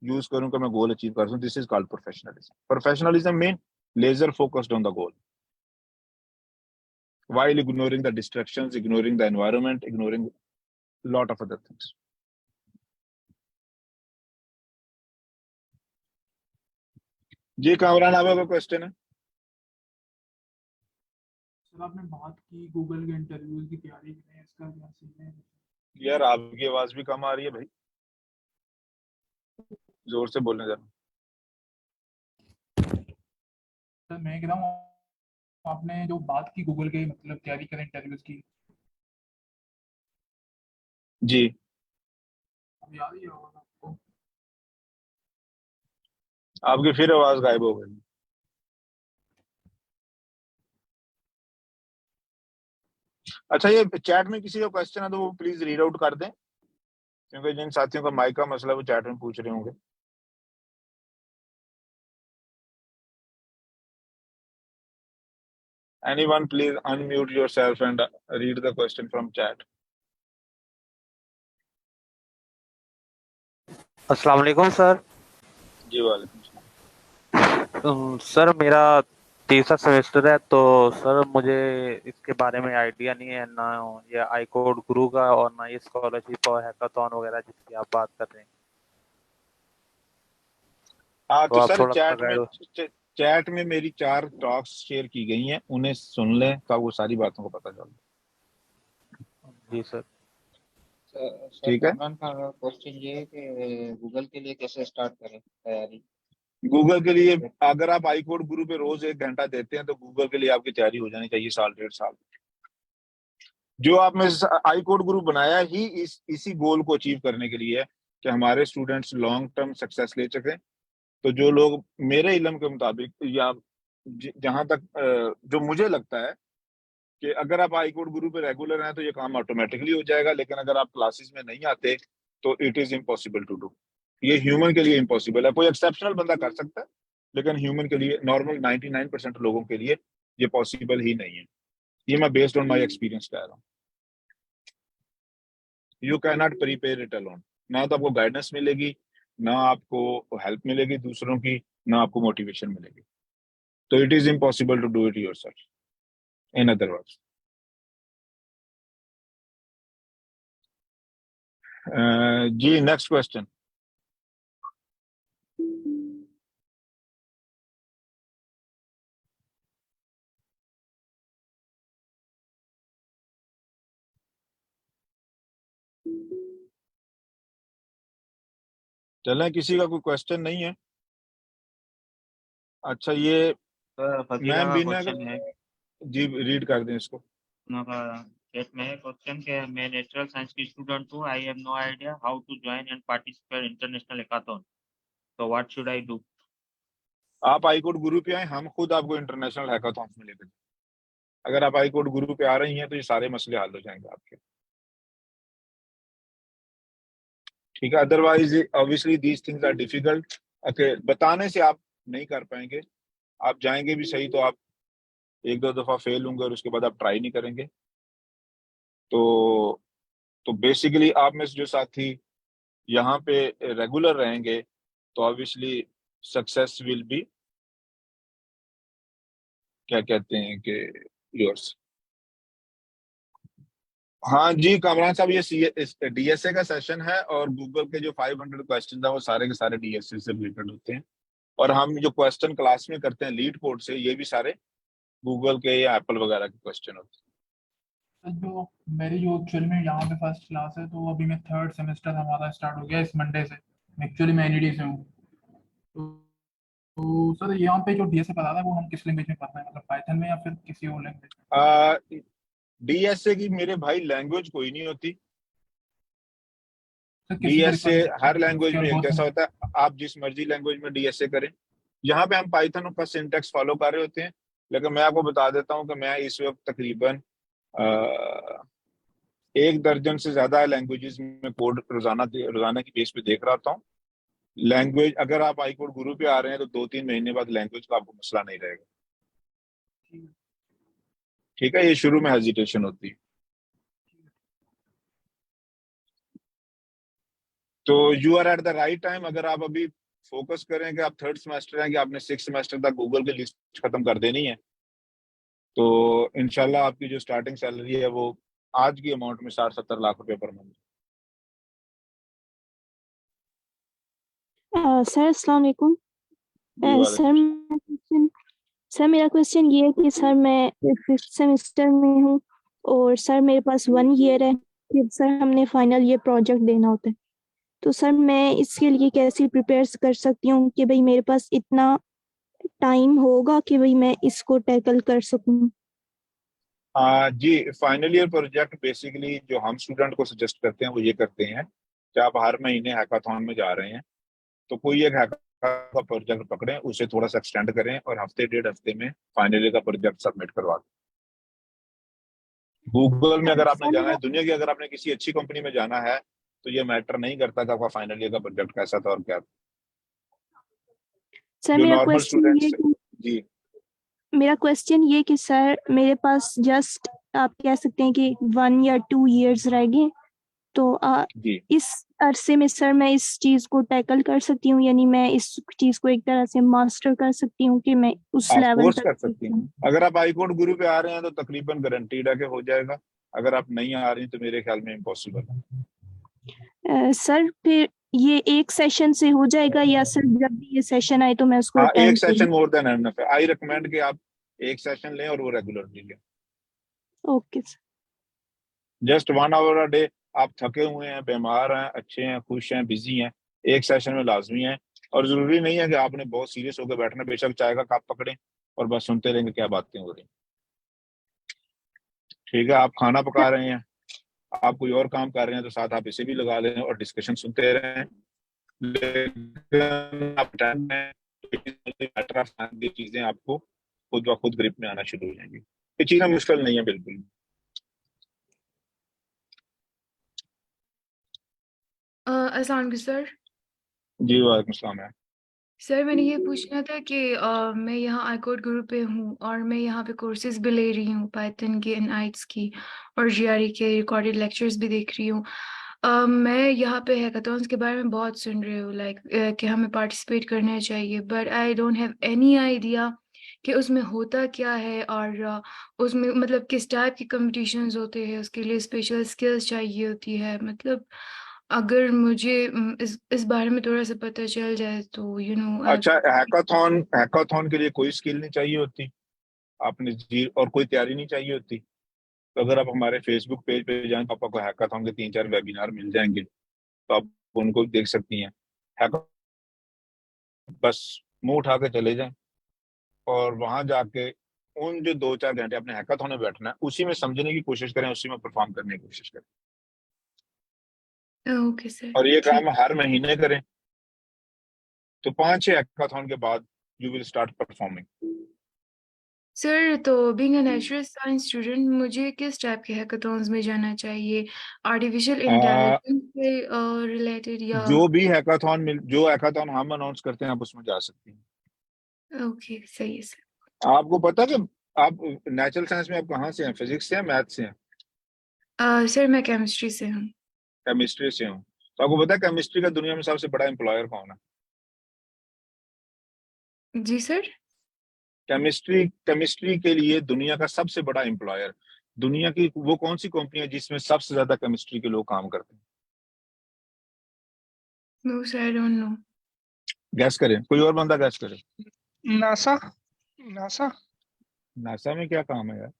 यूज करूं कि मैं गोल अचीव कर सकूं। This is called professionalism. Professionalism mean laser focused on the goal while ignoring the distractions, ignoring the environment, ignoring lot of other things. जी कामरान, आपका क्वेश्चन है? सर आपने बात की गूगल के इंटरव्यूज की तैयारी करें, इसका क्या सीन है? यार आपकी आवाज भी कम आ रही है भाई, जोर से बोलने जरा। सर मैं कह रहा हूँ आपने जो बात की गूगल के मतलब तैयारी करें इंटरव्यूज की, जी अब याद ही होगा आपको। आपकी फिर आवाज गायब हो गई। अच्छा, ये चैट में किसी का क्वेश्चन है तो वो प्लीज रीड आउट कर दें, क्योंकि जिन साथियों का माइक का मसला वो चैट में पूछ रहे होंगे। Anyone please unmute yourself and read the question from chat. अस्सलाम वालेकुम सर। जी वालेकुम सलाम। सर मेरा तीसरा सेमेस्टर है, तो सर मुझे इसके बारे में आइडिया नहीं है, ना ये आई कोड गुरु का और ना ये स्कॉलरशिप और हैकाथॉन वगैरह जिसकी आप बात कर रहे हैं। हाँ तो तो आप सर थोड़ा सा गाइड। चैट में मेरी 4 टॉक्स शेयर की गई हैं, उन्हें सुन लें तो वो सारी बातों को पता चल। जी सर। सर ठीक है। कामरान का क्वेश्चन ये है कि गूगल के लिए कैसे स्टार्ट करें तैयारी। गूगल के लिए अगर आप आई कोड गुरु पे रोज 1 घंटा देते हैं तो गूगल के लिए आपकी तैयारी हो जानी चाहिए 1.5 साल। जो आपने आई कोड गुरु बनाया ही इसी गोल को अचीव करने के लिए है कि हमारे स्टूडेंट्स लॉन्ग टर्म सक्सेस ले सकें। तो जो लोग मेरे इल्म के मुताबिक या जहां तक जो मुझे लगता है कि अगर आप आई कोड गुरु पे रेगुलर हैं तो ये काम ऑटोमेटिकली हो जाएगा, लेकिन अगर आप क्लासेस में नहीं आते तो it is impossible to do. ये ह्यूमन के लिए इम्पॉसिबल है। कोई एक्सेप्शनल बंदा कर सकता है, लेकिन ह्यूमन के लिए, नॉर्मल 99% लोगों के लिए ये पॉसिबल ही नहीं है। ये मैं बेस्ड ऑन माई एक्सपीरियंस कह रहा हूँ। You can not prepare it alone. ना तो आपको गाइडेंस मिलेगी, ना आपको हेल्प मिलेगी दूसरों की, ना आपको मोटिवेशन मिलेगी। तो it is impossible to do it yourself, in other words. जी नेक्स्ट क्वेश्चन। चलें, किसी का कोई क्वेश्चन नहीं है? अच्छा ये फजीला मैम का बीना का, क्वेश्चन है जी रीड कर दें इसको। चैट में है क्वेश्चन के मैं नेचुरल साइंस की स्टूडेंट हूँ। I have no idea how to join and participate international hackathon, तो व्हाट शुड आई डू। आप आई कोड गुरु पे आए, हम खुद आपको इंटरनेशनल हैकाथॉन में लेकर। अगर आप आई कोड गुरु पे आ रही हैं तो ये सारे मसले हल हो जाएंगे आपके। ठीक है, otherwise obviously these things are difficult. Okay, बताने से आप नहीं कर पाएंगे। आप जाएंगे भी सही तो आप 1-2 दफा फेल होंगे और उसके बाद आप ट्राई नहीं करेंगे। तो बेसिकली आप में से जो साथी यहाँ पे रेगुलर रहेंगे तो ऑब्वियसली सक्सेस विल बी, क्या कहते हैं कि योर्स। हाँ जी कामरान साहब, ये डीएसए का सेशन है और गूगल के जो 500 क्वेश्चन है वो सारे के सारे डीएसए से रिलेटेड होते हैं। और हम जो क्वेश्चन क्लास में करते हैं लीड कोड से, ये भी सारे गूगल के या एप्पल वगैरह के क्वेश्चन होते हैं। जो मेरी जो एक्चुअली में यहाँ पे फर्स्ट क्लास है, तो अभी मैं 3rd सेमेस्टर हमारा स्टार्ट हो गया इस मंडे से। एक्चुअली मैं एनईडी से हूँ। तो सर यहाँ पे जो डीएसए पढ़ा रहा है वो हम किस लैंग्वेज में पढ़ रहे हैं, मतलब पाइथन में या फिर किसी और लैंग्वेज में। डीएसए की मेरे भाई लैंग्वेज कोई नहीं होती। सर किसी का डीएसए हर लैंग्वेज में एक जैसा बहुत होता है। आप जिस मर्जी लैंग्वेज में डीएसए करें। यहाँ पे हम पाइथन का सिंटेक्स फॉलो कर रहे होते हैं, लेकिन मैं आपको बता देता हूँ कि मैं इस वक्त तकरीबन 1 दर्जन से ज्यादा लैंग्वेजेस में कोड रोजाना की बेस पे देख रहा हूँ। लैंग्वेज अगर आप आई कोड गुरु पे आ रहे हैं तो 2-3 महीने बाद लैंग्वेज का आपको मसला नहीं रहेगा। ठीक है, ये शुरू में हेजिटेशन होती है। तो you are at the right time. अगर आप अभी फोकस करें कि आप 3rd सेमेस्टर हैं कि आपने 6th सेमेस्टर तक गूगल की लिस्ट खत्म कर देनी है, तो इंशाल्लाह आपकी जो स्टार्टिंग सैलरी है वो आज की अमाउंट में 60-70 लाख रुपए पर मंथ। सर अस्सलाम वालेकुम। सर मेरा क्वेश्चन ये है कि सर मैं 5th सेमेस्टर में हूँ और सर मेरे पास 1 ईयर है कि सर हमने फाइनल ये प्रोजेक्ट देना होता है। तो सर मैं इसके लिए कैसे प्रिपेयर कर सकती हूँ कि भाई मेरे पास इतना टाइम होगा कि भाई मैं इसको टैकल कर सकूँ। जी, फाइनल ईयर प्रोजेक्ट बेसिकली जो हम स्टूडेंट को सजेस्ट करते हैं वो ये करते हैं कि आप हर महीने हैकाथॉन में जा रहे हैं तो कोई एक हैकाथॉन का प्रोजेक्ट पकड़ें, उसे थोड़ा सा एक्सटेंड करें और हफ्ते 1.5 हफ्ते में फाइनल ईयर का प्रोजेक्ट सबमिट करवा दें। गूगल में अगर आपने जाना है, दुनिया की अगर आपने किसी अच्छी कंपनी में जाना है तो ये मैटर नहीं करता कि आपका फाइनल ईयर का प्रोजेक्ट कैसा था और क्या था। सर जो मेरा नॉर्मल क्वेश्चन ये जी मेरा क्वेश्चन ये कि सर मेरे पास जस्ट आप कह सकते हैं कि 1 या 2 इयर्स रह गए, तो जी इस अरसे में सर मैं इस चीज को टैकल कर सकती हूँ, यानी मैं इस चीज को एक तरह से मास्टर कर सकती हूँ कि मैं उस आप लेवल कोर्स तक कर सकती हैं। अगर आप आई कोड गुरु पे आ रहे हैं तो तकरीबन गारंटीड है कि हो जाएगा। अगर आप नहीं आ रही तो मेरे ख्याल में इम्पॉसिबल है। सर फिर ये एक सेशन से हो जाएगा या सर जब भी ये सेशन आए तो मैं उसको हाँ, एक अटेंड सेशन करूँ? मोर देन एनफ है। आई रिकमेंड कि आप एक सेशन लें और वो रेगुलरली लें। Okay sir. Just 1 hour a day. आप थके हुए हैं, बीमार हैं, अच्छे हैं, खुश हैं, बिजी हैं, एक सेशन में लाजमी है। और जरूरी नहीं है कि आपने बहुत सीरियस होकर बैठना, बेशक चाय का कप पकड़ें और बस सुनते रहेंगे क्या बातें हो रही। ठीक है, आप खाना पका रहे हैं, आप कोई और काम कर रहे हैं तो साथ आप इसे भी लगा लें और डिस्कशन सुनते रहें। लेकिन आप टाइम में मैटर ऑफ टाइम ये चीजें आपको खुद ब खुद ग्रिप में आना शुरू हो जाएंगी। ये चीजें मुश्किल नहीं है बिल्कुल भी। अस्सलाम वालेकुम सर। जी वालेकुम सलाम है। सर मैंने ये पूछना था कि मैं यहाँ आईकोड ग्रुप पे हूँ और मैं यहाँ पे कोर्सेज भी ले रही हूँ, पाइथन के, एनआईट्स की और जीआरई के रिकॉर्डेड लेक्चर्स भी देख रही हूँ। मैं यहाँ पे हैकाथॉन्स के बारे में बहुत सुन रही हूँ, लाइक कि हमें पार्टिसिपेट करना चाहिए, but I don't have any idea कि उसमें होता क्या है और उसमें मतलब किस टाइप के कंपटीशंस होते हैं, उसके लिए स्पेशल स्किल्स चाहिए होती है। मतलब अगर मुझे इस बारे में थोड़ा सा पता चल जाए तो अच्छा, हैकाथॉन के लिए कोई स्किल नहीं चाहिए होती आपने जी, और कोई तैयारी नहीं चाहिए होती। तो अगर आप हमारे फेसबुक पेज पे जाएं तो आपको हैकाथॉन के 3-4 वेबिनार मिल जाएंगे, तो आप उनको देख सकती हैं। हैका बस मुंह उठा के चले जाएं और वहां जाके उन जो 2-4 घंटे अपने हैकाथॉन में बैठना है उसी में समझने की कोशिश करें, उसी में परफॉर्म करने की कोशिश करें। ओके सर, और ये ठीक। काम हर महीने करें, तो 5-6 हैकाथॉन के बाद you will start performing. Sir तो being a natural science student मुझे किस टाइप के हैकाथॉन्स में जाना चाहिए? आर्टिफिशियल इंटेलिजेंस से रिलेटेड या? जो हैकाथॉन हम अनाउंस करते हैं आप उसमें जा सकती हैं। ओके, सही है सर। आपको पता है कि आप नेचुरल साइंस में आप कहाँ से हैं, फिजिक्स से हैं, मैथ से हैं? सर मैं केमिस्ट्री से हूँ। केमिस्ट्री से हूँ। तो आपको पता है केमिस्ट्री का दुनिया में सबसे बड़ा एम्प्लॉयर कौन है? जी सर। केमिस्ट्री के लिए दुनिया का सबसे बड़ा एम्प्लॉयर, दुनिया की वो कौन सी कंपनी है जिसमें सबसे ज्यादा केमिस्ट्री के लोग काम करते हैं? No sir, I don't know. Guess करें, कोई और बंदा गैस करे। नासा। नासा। नासा में क्या काम है यार?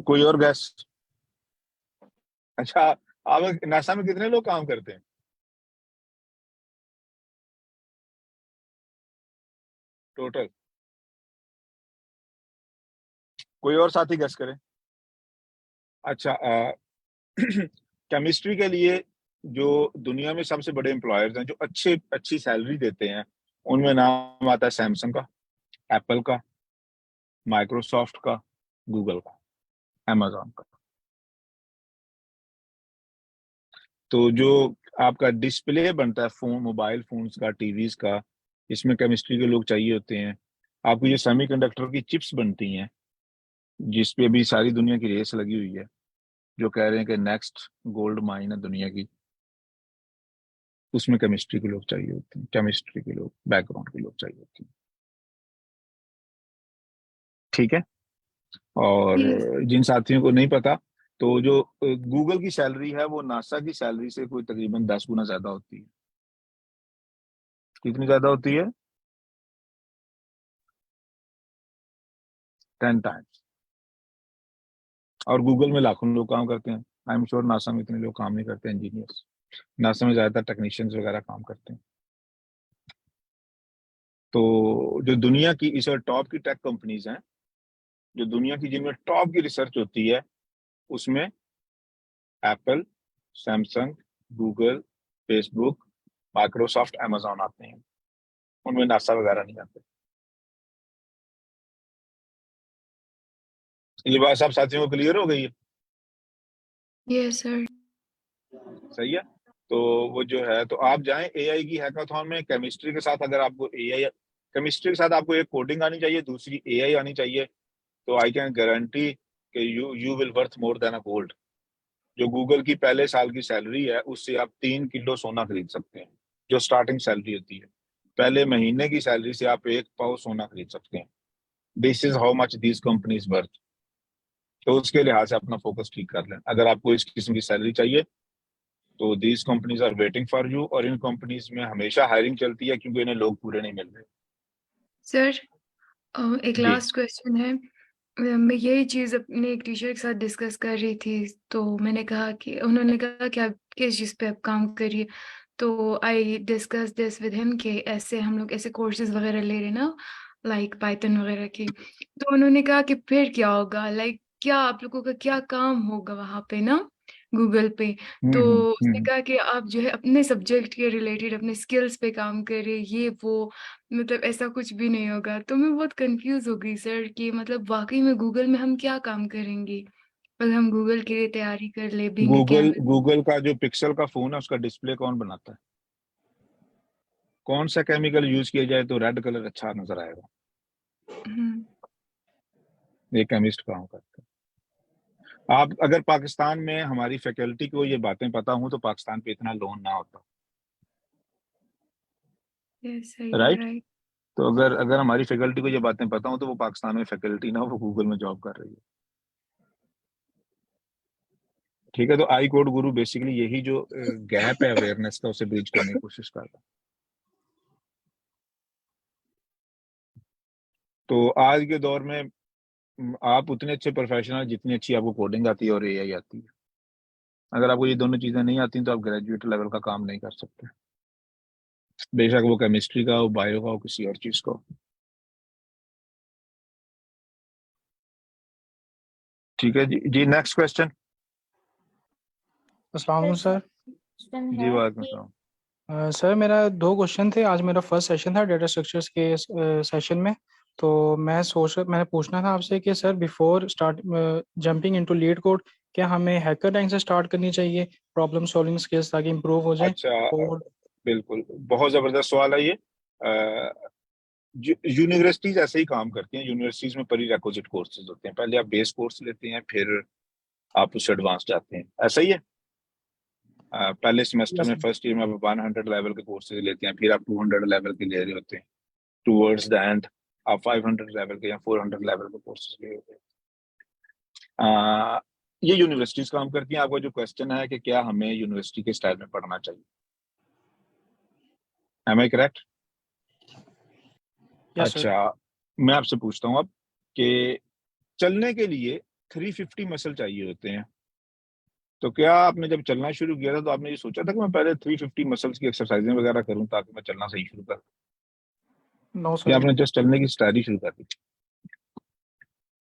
कोई और गैस? अच्छा, आप नासा में कितने लोग काम करते हैं टोटल? कोई और साथी गैस करे। अच्छा, केमिस्ट्री के लिए जो दुनिया में सबसे बड़े एम्प्लॉयर्स हैं जो अच्छी सैलरी देते हैं, उनमें नाम आता है सैमसंग का, एप्पल का, माइक्रोसॉफ्ट का, गूगल का, अमेजोन का। तो जो आपका डिस्प्ले बनता है फोन, मोबाइल फोन्स का, टीवीज का, इसमें केमिस्ट्री के लोग चाहिए होते हैं। आपको ये सेमीकंडक्टर की चिप्स बनती हैं जिसपे भी सारी दुनिया की रेस लगी हुई है, जो कह रहे हैं कि नेक्स्ट गोल्ड माइन है दुनिया की, उसमें केमिस्ट्री के लोग चाहिए होते हैं, केमिस्ट्री के लोग, बैकग्राउंड के लोग चाहिए होते हैं। ठीक है। और Yes. जिन साथियों को नहीं पता, तो जो गूगल की सैलरी है वो नासा की सैलरी से कोई तकरीबन 10 गुना ज्यादा होती है। कितनी ज्यादा होती है? 10 टाइम्स। और गूगल में लाखों लोग काम करते हैं। आई एम श्योर नासा में इतने लोग काम नहीं करते, इंजीनियर्स। नासा में ज्यादातर टेक्नीशियंस वगैरह काम करते हैं। तो जो दुनिया की इस टॉप की टेक कंपनीज हैं, जो दुनिया की जिनमें टॉप की रिसर्च होती है, उसमें Apple, Samsung, Google, Facebook, Microsoft, Amazon आते हैं। उनमें नासा वगैरह नहीं आते। ये बात सब साथियों को क्लियर हो गई है? Yes sir. सही है। तो वो जो है, तो आप जाएं एआई की हैकाथॉन में। केमिस्ट्री के साथ अगर आपको एआई, केमिस्ट्री के साथ आपको एक कोडिंग आनी चाहिए, दूसरी एआई आनी चाहिए, तो आई कैन गारंटी कि you will worth more than a gold. जो गूगल की पहले साल की सैलरी है उससे आप 3 किलो सोना खरीद सकते हैं, जो स्टार्टिंग सैलरी होती है। पहले महीने की सैलरी से आप 1 पाव सोना खरीद सकते हैं। This is how much these companies worth. तो उसके लिहाज से अपना फोकस ठीक कर लें। अगर आपको इस किस्म की सैलरी चाहिए तो these companies are waiting for you, और इन कंपनीज में हमेशा हायरिंग चलती है क्योंकि इन्हें लोग पूरे नहीं मिल रहे। सर एक जी। लास्ट क्वेश्चन है। मैं यही चीज़ अपने एक टीचर के साथ डिस्कस कर रही थी, तो मैंने कहा कि उन्होंने कहा कि आप किस चीज़ पे आप काम करिए, तो I discuss this with him कि ऐसे हम लोग ऐसे कोर्सेज वगैरह ले रहे हैं ना, लाइक पाइथन वगैरह की। तो उन्होंने कहा कि फिर क्या होगा, लाइक क्या आप लोगों का क्या काम होगा वहाँ पे ना गूगल पे। तो उसने कहा कि आप जो है अपने सब्जेक्ट के रिलेटेड अपने स्किल्स पे काम करें, ये वो, मतलब ऐसा कुछ भी नहीं होगा। तो मैं बहुत कंफ्यूज हो गई सर कि मतलब वाकई में गूगल में हम क्या काम करेंगे अगर हम गूगल के लिए तैयारी कर ले बीइंग अ कैंडिडेट। गूगल का जो पिक्सल का फोन है उसका डिस्प्ले कौन बनाता है? कौन सा केमिकल यूज किया जाए तो रेड कलर अच्छा नजर आएगा? ये केमिस्ट काम करता है। आप अगर पाकिस्तान में हमारी फैकल्टी को ये बातें पता हो तो पाकिस्तान पे इतना लोन ना होता, राइट? राइट। तो अगर अगर हमारी फैकल्टी को ये बातें पता हो तो वो पाकिस्तान में फैकल्टी ना हो, वो गूगल में जॉब कर रही है। ठीक है, तो आई कोड गुरु बेसिकली यही जो गैप है अवेयरनेस का उसे ब्रिज करने की कोशिश कर रहा है। तो आज के दौर में आप उतने अच्छे प्रोफेशनल जितनी अच्छी आपको कोडिंग आती है और एआई आती है। अगर आपको ये दोनों चीजें नहीं आती तो आप ग्रेजुएट लेवल का काम नहीं कर सकते, बेशक वो केमिस्ट्री का हो, बायो का हो, किसी और चीज का हो। ठीक है जी। जी नेक्स्ट क्वेश्चन। अस्सलाम वालेकुम सर। जी वालेकुम सलाम। सर मेरा 2 क्वेश्चन थे। आज मेरा फर्स्ट सेशन था डेटा स्ट्रक्चर्स के सेशन में। तो मैंने पूछना था आपसे कि sir before start jumping into leet code, क्या हमें हैकर रैंक से स्टार्ट करनी चाहिए प्रॉब्लम सॉल्विंग स्किल्स ताकि इम्प्रूव हो जाए? अच्छा, और बिल्कुल बहुत जबरदस्त सवाल है ये। यूनिवर्सिटीज ऐसे ही काम करती हैं। यूनिवर्सिटीज में प्री रिक्विजिट कोर्सेज होते हैं, पहले आप बेस कोर्स लेते हैं फिर आप उससे एडवांस जाते हैं, ऐसा ही है। पहले सेमेस्टर में फर्स्ट ईयर में आप 100 लेवल के कोर्सेज लेते हैं, फिर आप 200 लेवल के ले रहे होते हैं। टूवर्ड्स द एंड आप 500 लेवल के या 400 लेवल के कोर्सेज ले होते हैं। ये यूनिवर्सिटीज काम करती हैं। आपका जो क्वेश्चन है कि क्या हमें यूनिवर्सिटी के स्टाइल में पढ़ना चाहिए, एम आई करेक्ट? अच्छा, मैं आपसे पूछता हूँ अब कि चलने के लिए 350 मसल चाहिए होते हैं, तो क्या आपने जब चलना शुरू किया था तो आपने ये सोचा था कि मैं पहले 350 मसल्स की एक्सरसाइजें वगैरह करूं ताकि मैं चलना सही शुरू करूं? नो या सर। आपने जस्ट चलने की स्टाइल शुरू कर दी?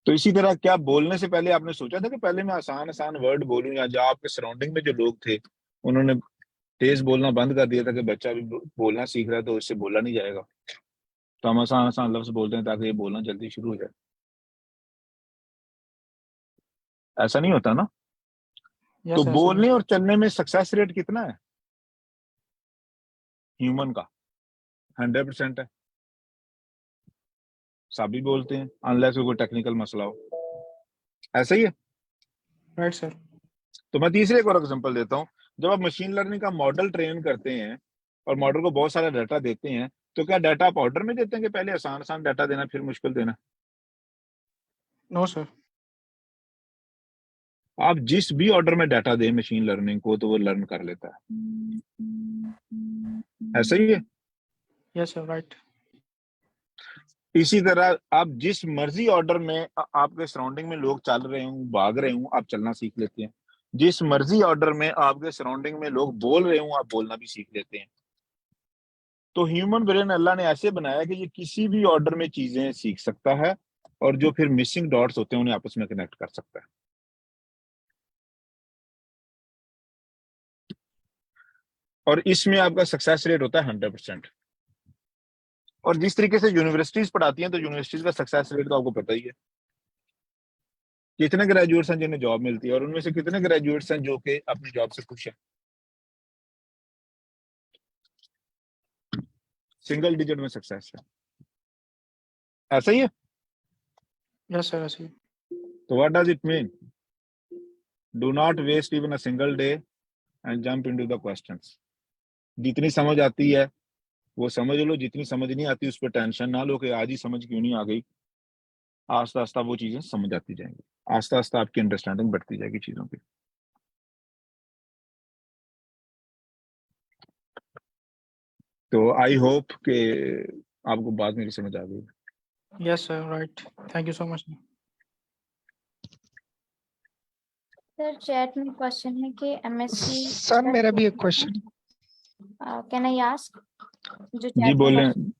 तो इसी तरह क्या बोलने से पहले आपने सोचा था कि पहले मैं आसान आसान वर्ड बोलूं, या जो आपके सराउंडिंग में जो लोग थे उन्होंने तेज बोलना बंद कर दिया था कि बच्चा भी बोलना सीख रहा है तो इससे बोला नहीं जाएगा, तो हम आसान आसान लफ्ज बोलते हैं ताकि ये बोलना जल्दी शुरू हो जाए? ऐसा नहीं होता ना? तो बोलने और चलने में सक्सेस रेट कितना है ह्यूमन का? 100% है। सभी बोलते हैं अनलेस कोई टेक्निकल मसला हो, ऐसा ही है, राइट सर। तो मैं तीसरे एक और एग्जांपल देता हूँ। जब आप मशीन लर्निंग का मॉडल ट्रेन करते हैं और मॉडल को बहुत सारा डाटा देते हैं, तो क्या डाटा आप ऑर्डर में देते हैं कि पहले आसान आसान डाटा देना फिर मुश्किल देना? No sir. आप जिस भी ऑर्डर में डाटा दें मशीन लर्निंग को तो वो लर्न कर लेता है, ऐसा ही है। Yes sir, right. इसी तरह आप जिस मर्जी ऑर्डर में आपके सराउंडिंग में लोग चल रहे हों, भाग रहे हों, आप चलना सीख लेते हैं। जिस मर्जी ऑर्डर में आपके सराउंडिंग में लोग बोल रहे हों, आप बोलना भी सीख लेते हैं। तो ह्यूमन ब्रेन अल्लाह ने ऐसे बनाया कि ये किसी भी ऑर्डर में चीजें सीख सकता है और जो फिर मिसिंग डॉट्स होते हैं उन्हें आपस में कनेक्ट कर सकता है। और इसमें आपका सक्सेस रेट होता है 100%। और जिस तरीके से यूनिवर्सिटीज पढ़ाती हैं तो यूनिवर्सिटीज का सक्सेस रेट तो आपको पता ही है। कितने ग्रेजुएट्स हैं जिन्हें जॉब मिलती है और उनमें से कितने ग्रेजुएट्स हैं जो कि अपनी जॉब से खुश हैं? सिंगल डिजिट में सक्सेस है, ऐसा ही है। यस सर, ऐसे ही। तो what does it mean? Do not waste even a single day and jump into the questions. जितनी समझ आती है वो समझ लो, जितनी समझ नहीं आती उस पर टेंशन ना लो कि आज ही समझ क्यों नहीं आ गई। आस्ता आस्ता वो चीजें समझ आती जाएंगी। आस्ता आस्ता आपकी अंडरस्टैंडिंग बढ़ती जाएगी चीज़ों की। तो आई होप कि आपको बात मेरी समझ आ गई। Yes sir, right, thank you so much. Sir chat में क्वेश्चन है कि एमएससी सर मेरा भी एक क्वेश्चन। Can I ask? जो जी चैट में बोलें, जी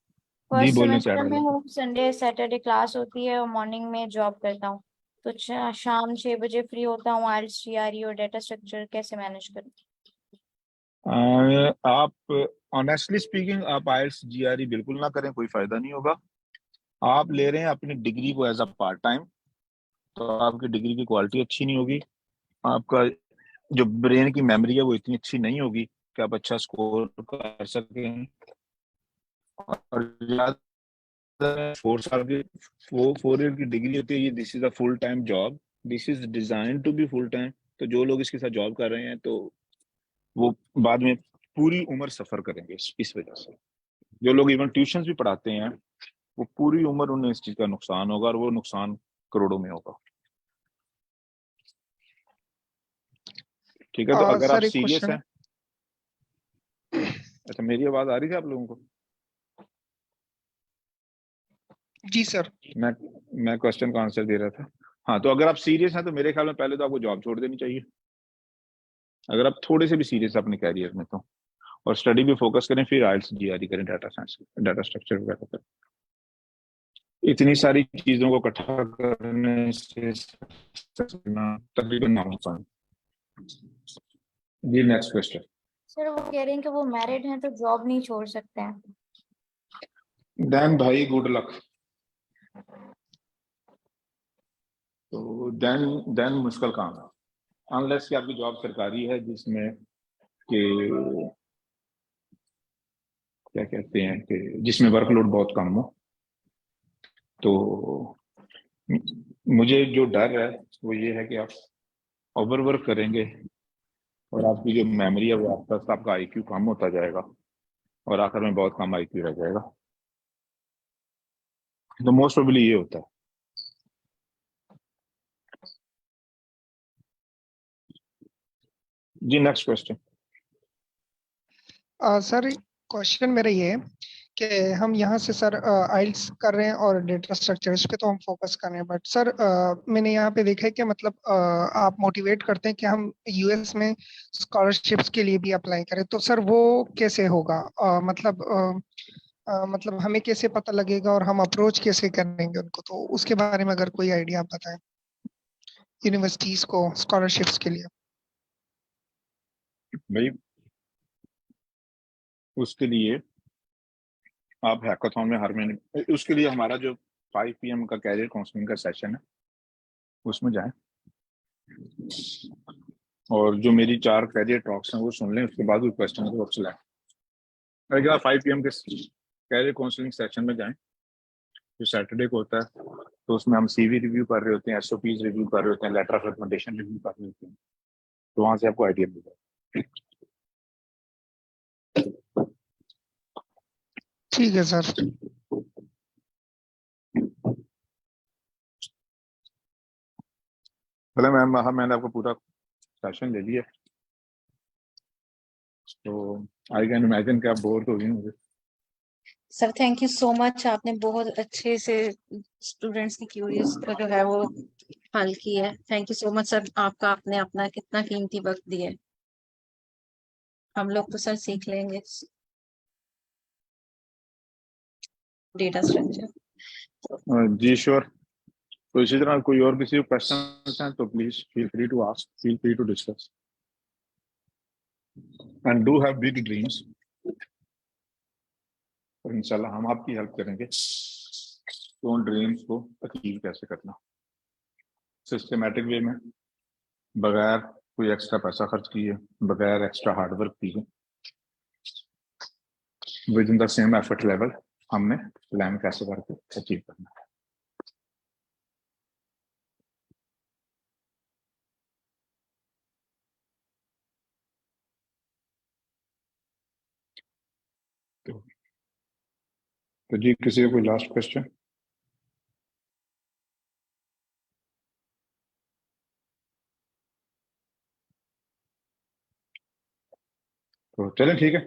फर्स्ट बोलें चैट सेमेस्टर में वाले। हूँ, संडे सैटरडे क्लास होती है और मॉर्निंग में जॉब करता हूँ, तो शाम 6 बजे फ्री होता हूँ। आइल्स, जीआरई और डेटा स्ट्रक्चर कैसे मैनेज करूँ? आप ऑनेस्टली स्पीकिंग आप आइल्स जीआरई बिल्कुल ना करें, कोई फायदा नहीं होगा। आप ले रहे हैं अपनी डिग्री को एज अ पार्ट टाइम, तो आपकी डिग्री की क्वालिटी अच्छी नहीं होगी, आपका जो ब्रेन की मेमोरी है वो इतनी अच्छी नहीं होगी कि आप अच्छा स्कोर कर सकें। और याद 4 साल की 4 ईयर की डिग्री होती है, ये this is a full time job, this is design to be full time. तो जो लोग इसके साथ जॉब कर रहे हैं तो वो बाद में पूरी उम्र सफर करेंगे इस वजह से। जो लोग इवन ट्यूशन भी पढ़ाते हैं वो पूरी उम्र उन्हें इस चीज का नुकसान होगा, और वो नुकसान करोड़ों में होगा। ठीक है, तो अगर आप सर एक सीरियस क्वेश्चन। हैं। अच्छा, मेरी आवाज आ रही थी आप लोगों को? जी सर। मैं क्वेश्चन का आंसर दे रहा था। हाँ, तो अगर आप सीरियस हैं तो मेरे ख्याल में पहले तो आपको जॉब छोड़ देनी चाहिए, अगर आप थोड़े से भी सीरियस हैं अपने कैरियर में तो। और स्टडी भी फोकस करें, फिर आइल्स जीआरई करें, डाटा साइंस, डाटा स्ट्रक्चर वगैरह करें। इतनी सारी चीजों को इकट्ठा करने से तकरीबन नामुमकिन। जी नेक्स्ट क्वेश्चन। सर वो कह रहे हैं कि वो मैरिड हैं तो जॉब नहीं छोड़ सकते हैं। देन भाई गुड लक। तो देन मुश्किल काम है, अनलेस कि आपकी जॉब सरकारी है जिसमें कि क्या कहते हैं कि जिसमें वर्कलोड बहुत कम हो। तो मुझे जो डर है वो ये है कि आप ओवरवर्क करेंगे और आपकी जो मेमोरी है वो आपका आईक्यू कम होता जाएगा और आखिर में बहुत कम आईक्यू रह जाएगा। तो मोस्ट प्रोबेबली ये होता है। जी नेक्स्ट क्वेश्चन। सर क्वेश्चन मेरा ये है कि हम यहाँ से सर आइल्स कर रहे हैं और डेटा स्ट्रक्चर इस पे तो हम फोकस कर रहे हैं, बट सर मैंने यहाँ पे देखा है कि मतलब आप मोटिवेट करते हैं कि हम यूएस में स्कॉलरशिप्स के लिए भी अप्लाई करें, तो सर वो कैसे होगा? मतलब हमें कैसे पता लगेगा और हम अप्रोच कैसे करेंगे उनको? तो उसके बारे में अगर कोई आइडिया आप बताएं यूनिवर्सिटीज को स्कॉलरशिप्स के लिए। भाई उसके लिए आप हैकाथॉन में हर महीने, उसके लिए हमारा जो 5 PM का कैरियर काउंसलिंग का सेशन है उसमें जाएं और जो मेरी 4 कैरियर टॉक्स हैं वो सुन लें, उसके बाद कोई क्वेश्चन है तो आपसे लाएं। अगर आप 5 PM के कैरियर काउंसलिंग सेशन में जाएं जो सैटरडे को होता है, तो उसमें हम CV रिव्यू कर रहे होते हैं, SOPs रिव्यू कर रहे होते हैं, लेटर ऑफ रिकमेंडेशन रिव्यू कर रहे होते हैं, तो वहां से आपको आइडिया मिल जाएगा। ठीक है सर। भले मैम, हाँ मैंने आपको पूरा सेशन ले लिया, तो आई कैन इमेजिन कि आप बोर तो हुई होंगे। Sir thank you so much, आपने बहुत अच्छे से स्टूडेंट्स की क्यूरीज को जो है वो हल की है। Thank you so much sir, आपका आपने अपना कितना कीमती वक्त दिया है। हम लोग तो सर सीख लेंगे डेटा स्ट्रक्चर। जी श्योर। तो इसी तरह कोई और किसी क्वेश्चन हैं तो please feel free to ask, feel free to discuss and do have big dreams. और इंशाल्लाह हम आपकी हेल्प करेंगे तो उन ड्रीम्स को अचीव कैसे करना सिस्टमेटिक वे में, बगैर कोई एक्स्ट्रा पैसा खर्च किए, बगैर एक्स्ट्रा हार्डवर्क किए, with in the same effort level हमने प्लान कैसे करके अचीव करना है। तो जी किसी का कोई लास्ट क्वेश्चन? तो चलें ठीक है,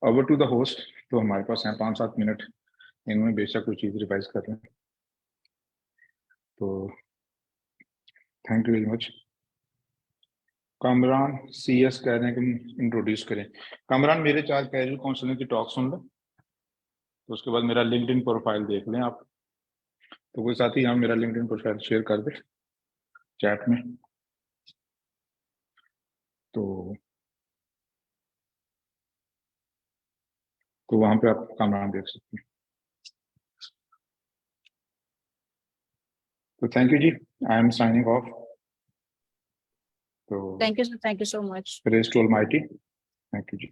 ओवर टू द होस्ट। तो हमारे पास हैं 5-7 मिनट, इनमें बेशक कोई चीज़ रिवाइज कर लें। तो thank you very much. Kamran CS कह रहे हैं कि इंट्रोड्यूस करें। कामरान मेरे 4 कैजुअल काउंसलिंग की टॉक सुन लें, तो उसके बाद मेरा लिंक्डइन प्रोफाइल देख लें आप। तो कोई साथी यहाँ मेरा लिंक्डइन प्रोफाइल शेयर कर दे चैट में। तो वहां पे आप कामरान देख सकते हैं। तो थैंक यू जी, आई एम साइनिंग ऑफ। तो Thank you, sir. Thank you so much. Praise to almighty. Thank you जी।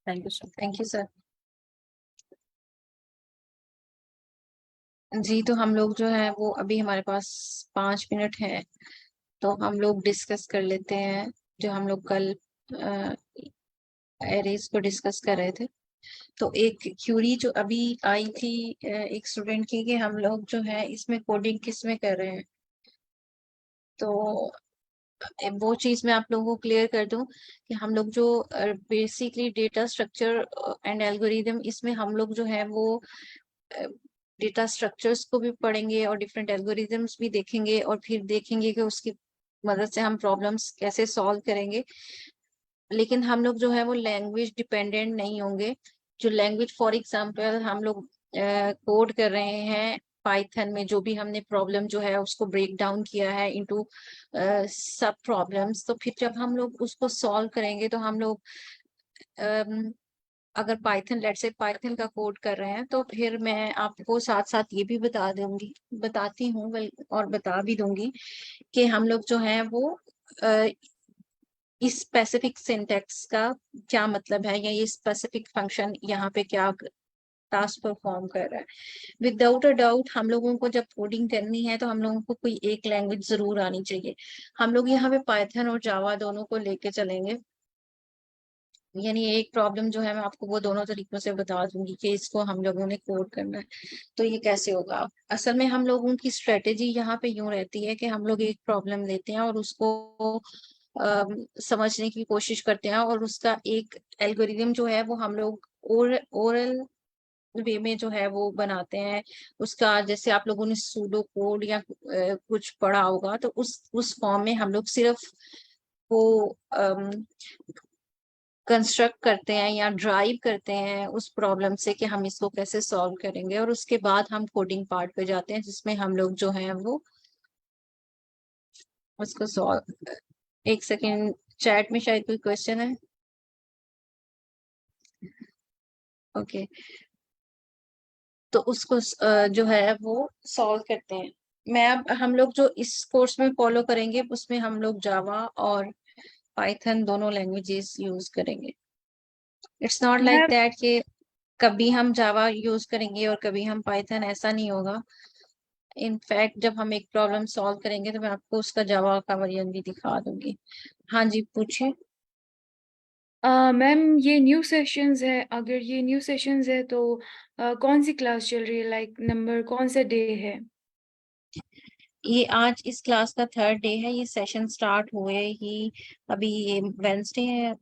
Thank you, sir. Thank you sir. जी, तो हम लोग जो है वो अभी हमारे पास 5 मिनट है, तो हम लोग डिस्कस कर लेते हैं जो हम लोग कल एरेज को डिस्कस कर रहे थे। तो एक क्यूरी जो अभी आई थी एक स्टूडेंट की कि हम लोग जो है इसमें कोडिंग किस में कर रहे हैं, तो वो चीज मैं आप लोगों को क्लियर कर दूं कि हम लोग जो basically data structure and algorithm, इसमें हम लोग जो है वो डेटा स्ट्रक्चर्स को भी पढ़ेंगे और डिफरेंट एल्गोरिदम्स भी देखेंगे, और फिर देखेंगे कि उसकी मदद से हम प्रॉब्लम्स कैसे सॉल्व करेंगे। लेकिन हम लोग जो है वो लैंग्वेज डिपेंडेंट नहीं होंगे। जो लैंग्वेज, फॉर एग्जांपल हम लोग कोड कर रहे हैं पाइथन में, जो भी हमने प्रॉब्लम जो है उसको ब्रेक डाउन किया है इनटू सब प्रॉब्लम्स, तो फिर जब हम लोग उसको सॉल्व करेंगे तो हम लोग अगर पाइथन, लेट्स से पाइथन का कोड कर रहे हैं, तो फिर मैं आपको साथ साथ ये भी बताती हूँ और बता भी दूंगी कि हम लोग जो है वो इस स्पेसिफिक सिंटैक्स का क्या मतलब है, या ये स्पेसिफिक फंक्शन यहाँ पे क्या टास्क परफॉर्म कर रहा है। विदाउट अ डाउट हम लोगों को जब कोडिंग करनी है तो हम लोगों को कोई एक लैंग्वेज जरूर आनी चाहिए। हम लोग यहाँ पे पाइथन और जावा दोनों को लेके चलेंगे, यानी एक प्रॉब्लम जो है मैं आपको वो दोनों तरीकों से बता दूंगी कि इसको हम लोगों ने कोड करना है तो ये कैसे होगा। असल में हम लोगों की स्ट्रेटेजी यहाँ पे यूं रहती है कि हम लोग एक प्रॉब्लम लेते हैं और उसको समझने की कोशिश करते हैं, और उसका एक एल्गोरिदम जो है वो हम लोग ओरल वे में जो है वो बनाते हैं उसका। जैसे आप लोगों ने सूडो कोड या कुछ पढ़ा होगा, तो उस फॉर्म में हम लोग सिर्फ वो कंस्ट्रक्ट करते हैं या ड्राइव करते हैं उस प्रॉब्लम से कि हम इसको कैसे सॉल्व करेंगे, और उसके बाद हम कोडिंग पार्ट पे जाते हैं जिसमें हम लोग जो है वो उसको सॉल्व। एक सेकेंड, चैट में शायद कोई क्वेश्चन है। ओके, तो उसको जो है वो सॉल्व करते हैं। मैं अब हम लोग जो इस कोर्स में फॉलो करेंगे उसमें हम लोग जावा और पाइथन दोनों लैंग्वेजेस यूज करेंगे। इट्स नॉट लाइक दैट कि कभी हम जावा यूज करेंगे और कभी हम पाइथन, ऐसा नहीं होगा। इनफैक्ट जब हम एक प्रॉब्लम सॉल्व करेंगे तो मैं आपको उसका जावा का वर्जन भी दिखा दूंगी। हाँ जी, पूछे। मैम ये न्यू सेशंस है, अगर ये न्यू सेशंस है तो कौन सी क्लास चल रही है, लाइक नंबर कौन सा डे है? ये आज इस क्लास का 3rd डे है। ये सेशन स्टार्ट हुए ही अभी, ये वेंसडे है,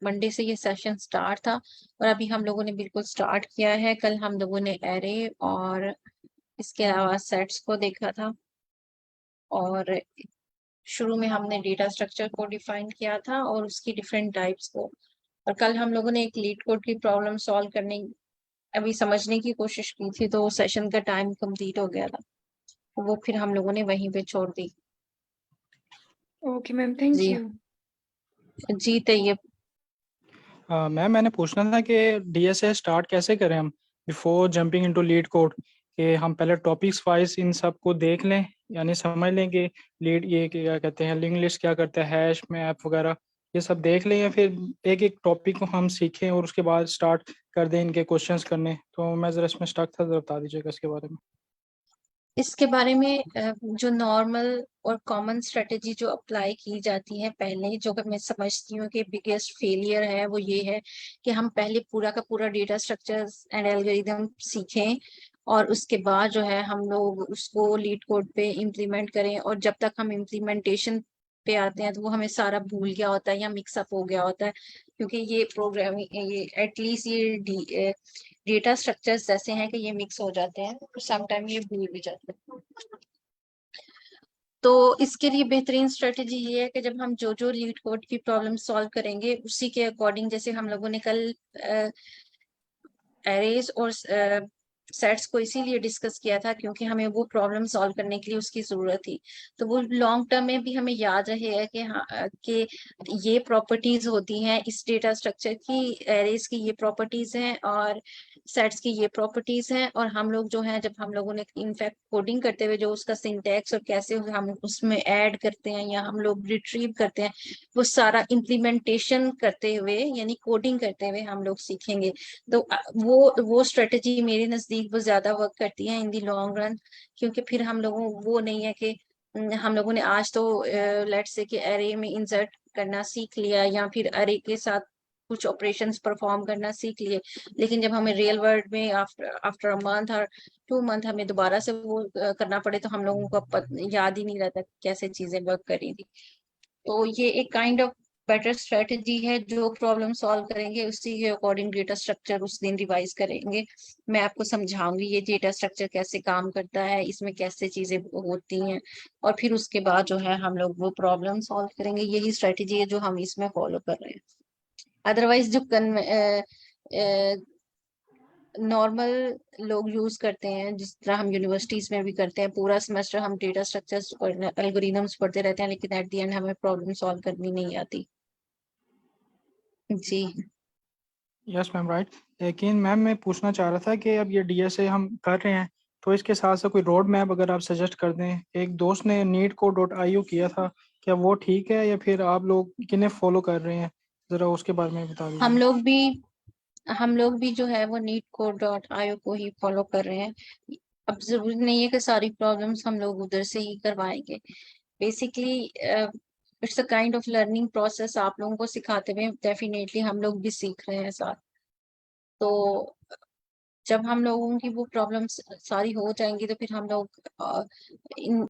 मंडे से ये सेशन स्टार्ट था और अभी हम लोगों ने बिल्कुल स्टार्ट किया है। कल हम लोगों ने एरे और इसके अलावा सेट्स को देखा था, और शुरू में हमने डेटा स्ट्रक्चर को डिफाइन किया था और उसकी डिफरेंट टाइप्स को, और कल हम लोगों ने एक लीड कोड की प्रॉब्लम सॉल्व करने अभी समझने की कोशिश की थी, तो सेशन का टाइम कंप्लीट हो गया था, तो वो फिर हम लोगों ने वहीं पे छोड़ दी। ओके मैम, थैंक जी यू। तैयब। मैम मैंने पूछना था कि DSA स्टार्ट कैसे करें हम before jumping into LeetCode, कि हम पहले टॉपिक्स वाइज इन सब को देख लें, यानी समझ लें कि लीड ये क्या कहते हैं, लिंक लिस्ट क्या करता है, हैश मैप वगैरह ये सब देख लें, या फिर एक एक टॉपिक को हम सीखें और उसके बाद स्टार्ट कर दें इनके क्वेश्चंस करने। तो मैं ज़रा इसमें स्टक था, ज़रा बता दीजिएगा इसके बारे में। इसके बारे में जो नॉर्मल और कॉमन स्ट्रेटेजी जो अप्लाई की जाती है पहले, जो मैं समझती हूँ कि बिगेस्ट फेलियर है, वो ये है कि हम पहले पूरा का पूरा डेटा स्ट्रक्चर्स एंड एल्गोरिदम सीखें और उसके बाद जो है हम लोग उसको लीड कोड पे इम्प्लीमेंट करें, और जब तक हम इम्प्लीमेंटेशन पे आते हैं तो वो हमें सारा भूल गया होता है या मिक्सअप हो गया होता है, क्योंकि ये प्रोग्रामिंग ये एटलीस्ट ये डेटा स्ट्रक्चर्स ऐसे हैं कि ये मिक्स हो जाते हैं, समटाइम ये भूल भी जाते हैं। तो इसके लिए बेहतरीन स्ट्रेटेजी ये है कि जब हम जो लीड कोड की प्रॉब्लम सॉल्व करेंगे उसी के अकॉर्डिंग, जैसे हम लोगों ने कल एरेज और सेट्स को इसीलिए डिस्कस किया था क्योंकि हमें वो प्रॉब्लम सॉल्व करने के लिए उसकी जरूरत थी, तो वो लॉन्ग टर्म में भी हमें याद रहेगा कि हाँ कि ये प्रॉपर्टीज होती हैं इस डेटा स्ट्रक्चर की, एरेज की ये प्रॉपर्टीज हैं और सेट्स की ये प्रॉपर्टीज हैं, और हम लोग जो हैं जब हम लोगों ने इनफैक्ट कोडिंग करते हुए जो उसका सिंटैक्स और कैसे हम उसमें ऐड करते हैं या हम लोग रिट्रीव करते हैं, वो सारा इम्प्लीमेंटेशन करते हुए यानी कोडिंग करते हुए हम लोग सीखेंगे। तो वो स्ट्रेटेजी मेरे नजदीक वो ज्यादा वर्क करती है इन दी लॉन्ग रन, क्योंकि फिर हम लोगों वो नहीं है कि हम लोगों ने आज तो लेट्स से कि एरे में इंसर्ट करना सीख लिया या फिर एरे के साथ कुछ ऑपरेशंस परफॉर्म करना सीख लिए, लेकिन जब हमें रियल वर्ल्ड में आफ्टर अ मंथ और 2 मंथ हमें दोबारा से वो करना पड़े तो हम लोगों को याद ही नहीं रहता कैसे चीजें वर्क करी थी। तो ये एक काइंड ऑफ बेटर स्ट्रेटेजी है, जो प्रॉब्लम सॉल्व करेंगे उसी के अकॉर्डिंग डेटा स्ट्रक्चर उस दिन रिवाइज करेंगे। मैं आपको समझाऊंगी ये डेटा स्ट्रक्चर कैसे काम करता है, इसमें कैसे चीजें होती हैं, और फिर उसके बाद जो है हम लोग वो प्रॉब्लम सॉल्व करेंगे। यही स्ट्रेटेजी है जो हम इसमें फॉलो कर रहे हैं। अदरवाइज जो नॉर्मल लोग यूज करते हैं, जिस तरह हम यूनिवर्सिटीज में भी करते हैं, पूरा सेमेस्टर हम डेटा स्ट्रक्चर्स और एल्गोरिथम्स पढ़ते रहते हैं, लेकिन एट द एंड हमें प्रॉब्लम सॉल्व करनी नहीं आती। जी यस मैम राइट। लेकिन मैम मैं पूछना चाह रहा था कि अब ये डीएसए हम कर रहे हैं तो इसके साथ साथ कोई रोड मैप अगर आप सजेस्ट कर दें। एक दोस्त ने neetcode.io किया था, क्या वो ठीक है या फिर आप लोग किन्हें फॉलो कर रहे हैं, जरा उसके बारे में बता दीजिए। हम लोग भी जो है वो neetcode.io को ही फॉलो कर रहे हैं। अब जरूरी नहीं है कि सारी प्रॉब्लम्स हम लोग उधर से ही करवाएंगे। Basically it's a kind of learning process, आप लोगों को सिखाते हुए डेफिनेटली हम लोग भी सीख रहे हैं साथ। तो जब हम लोगों की वो प्रॉब्लम्स सारी हो जाएंगी तो फिर हम लोग इन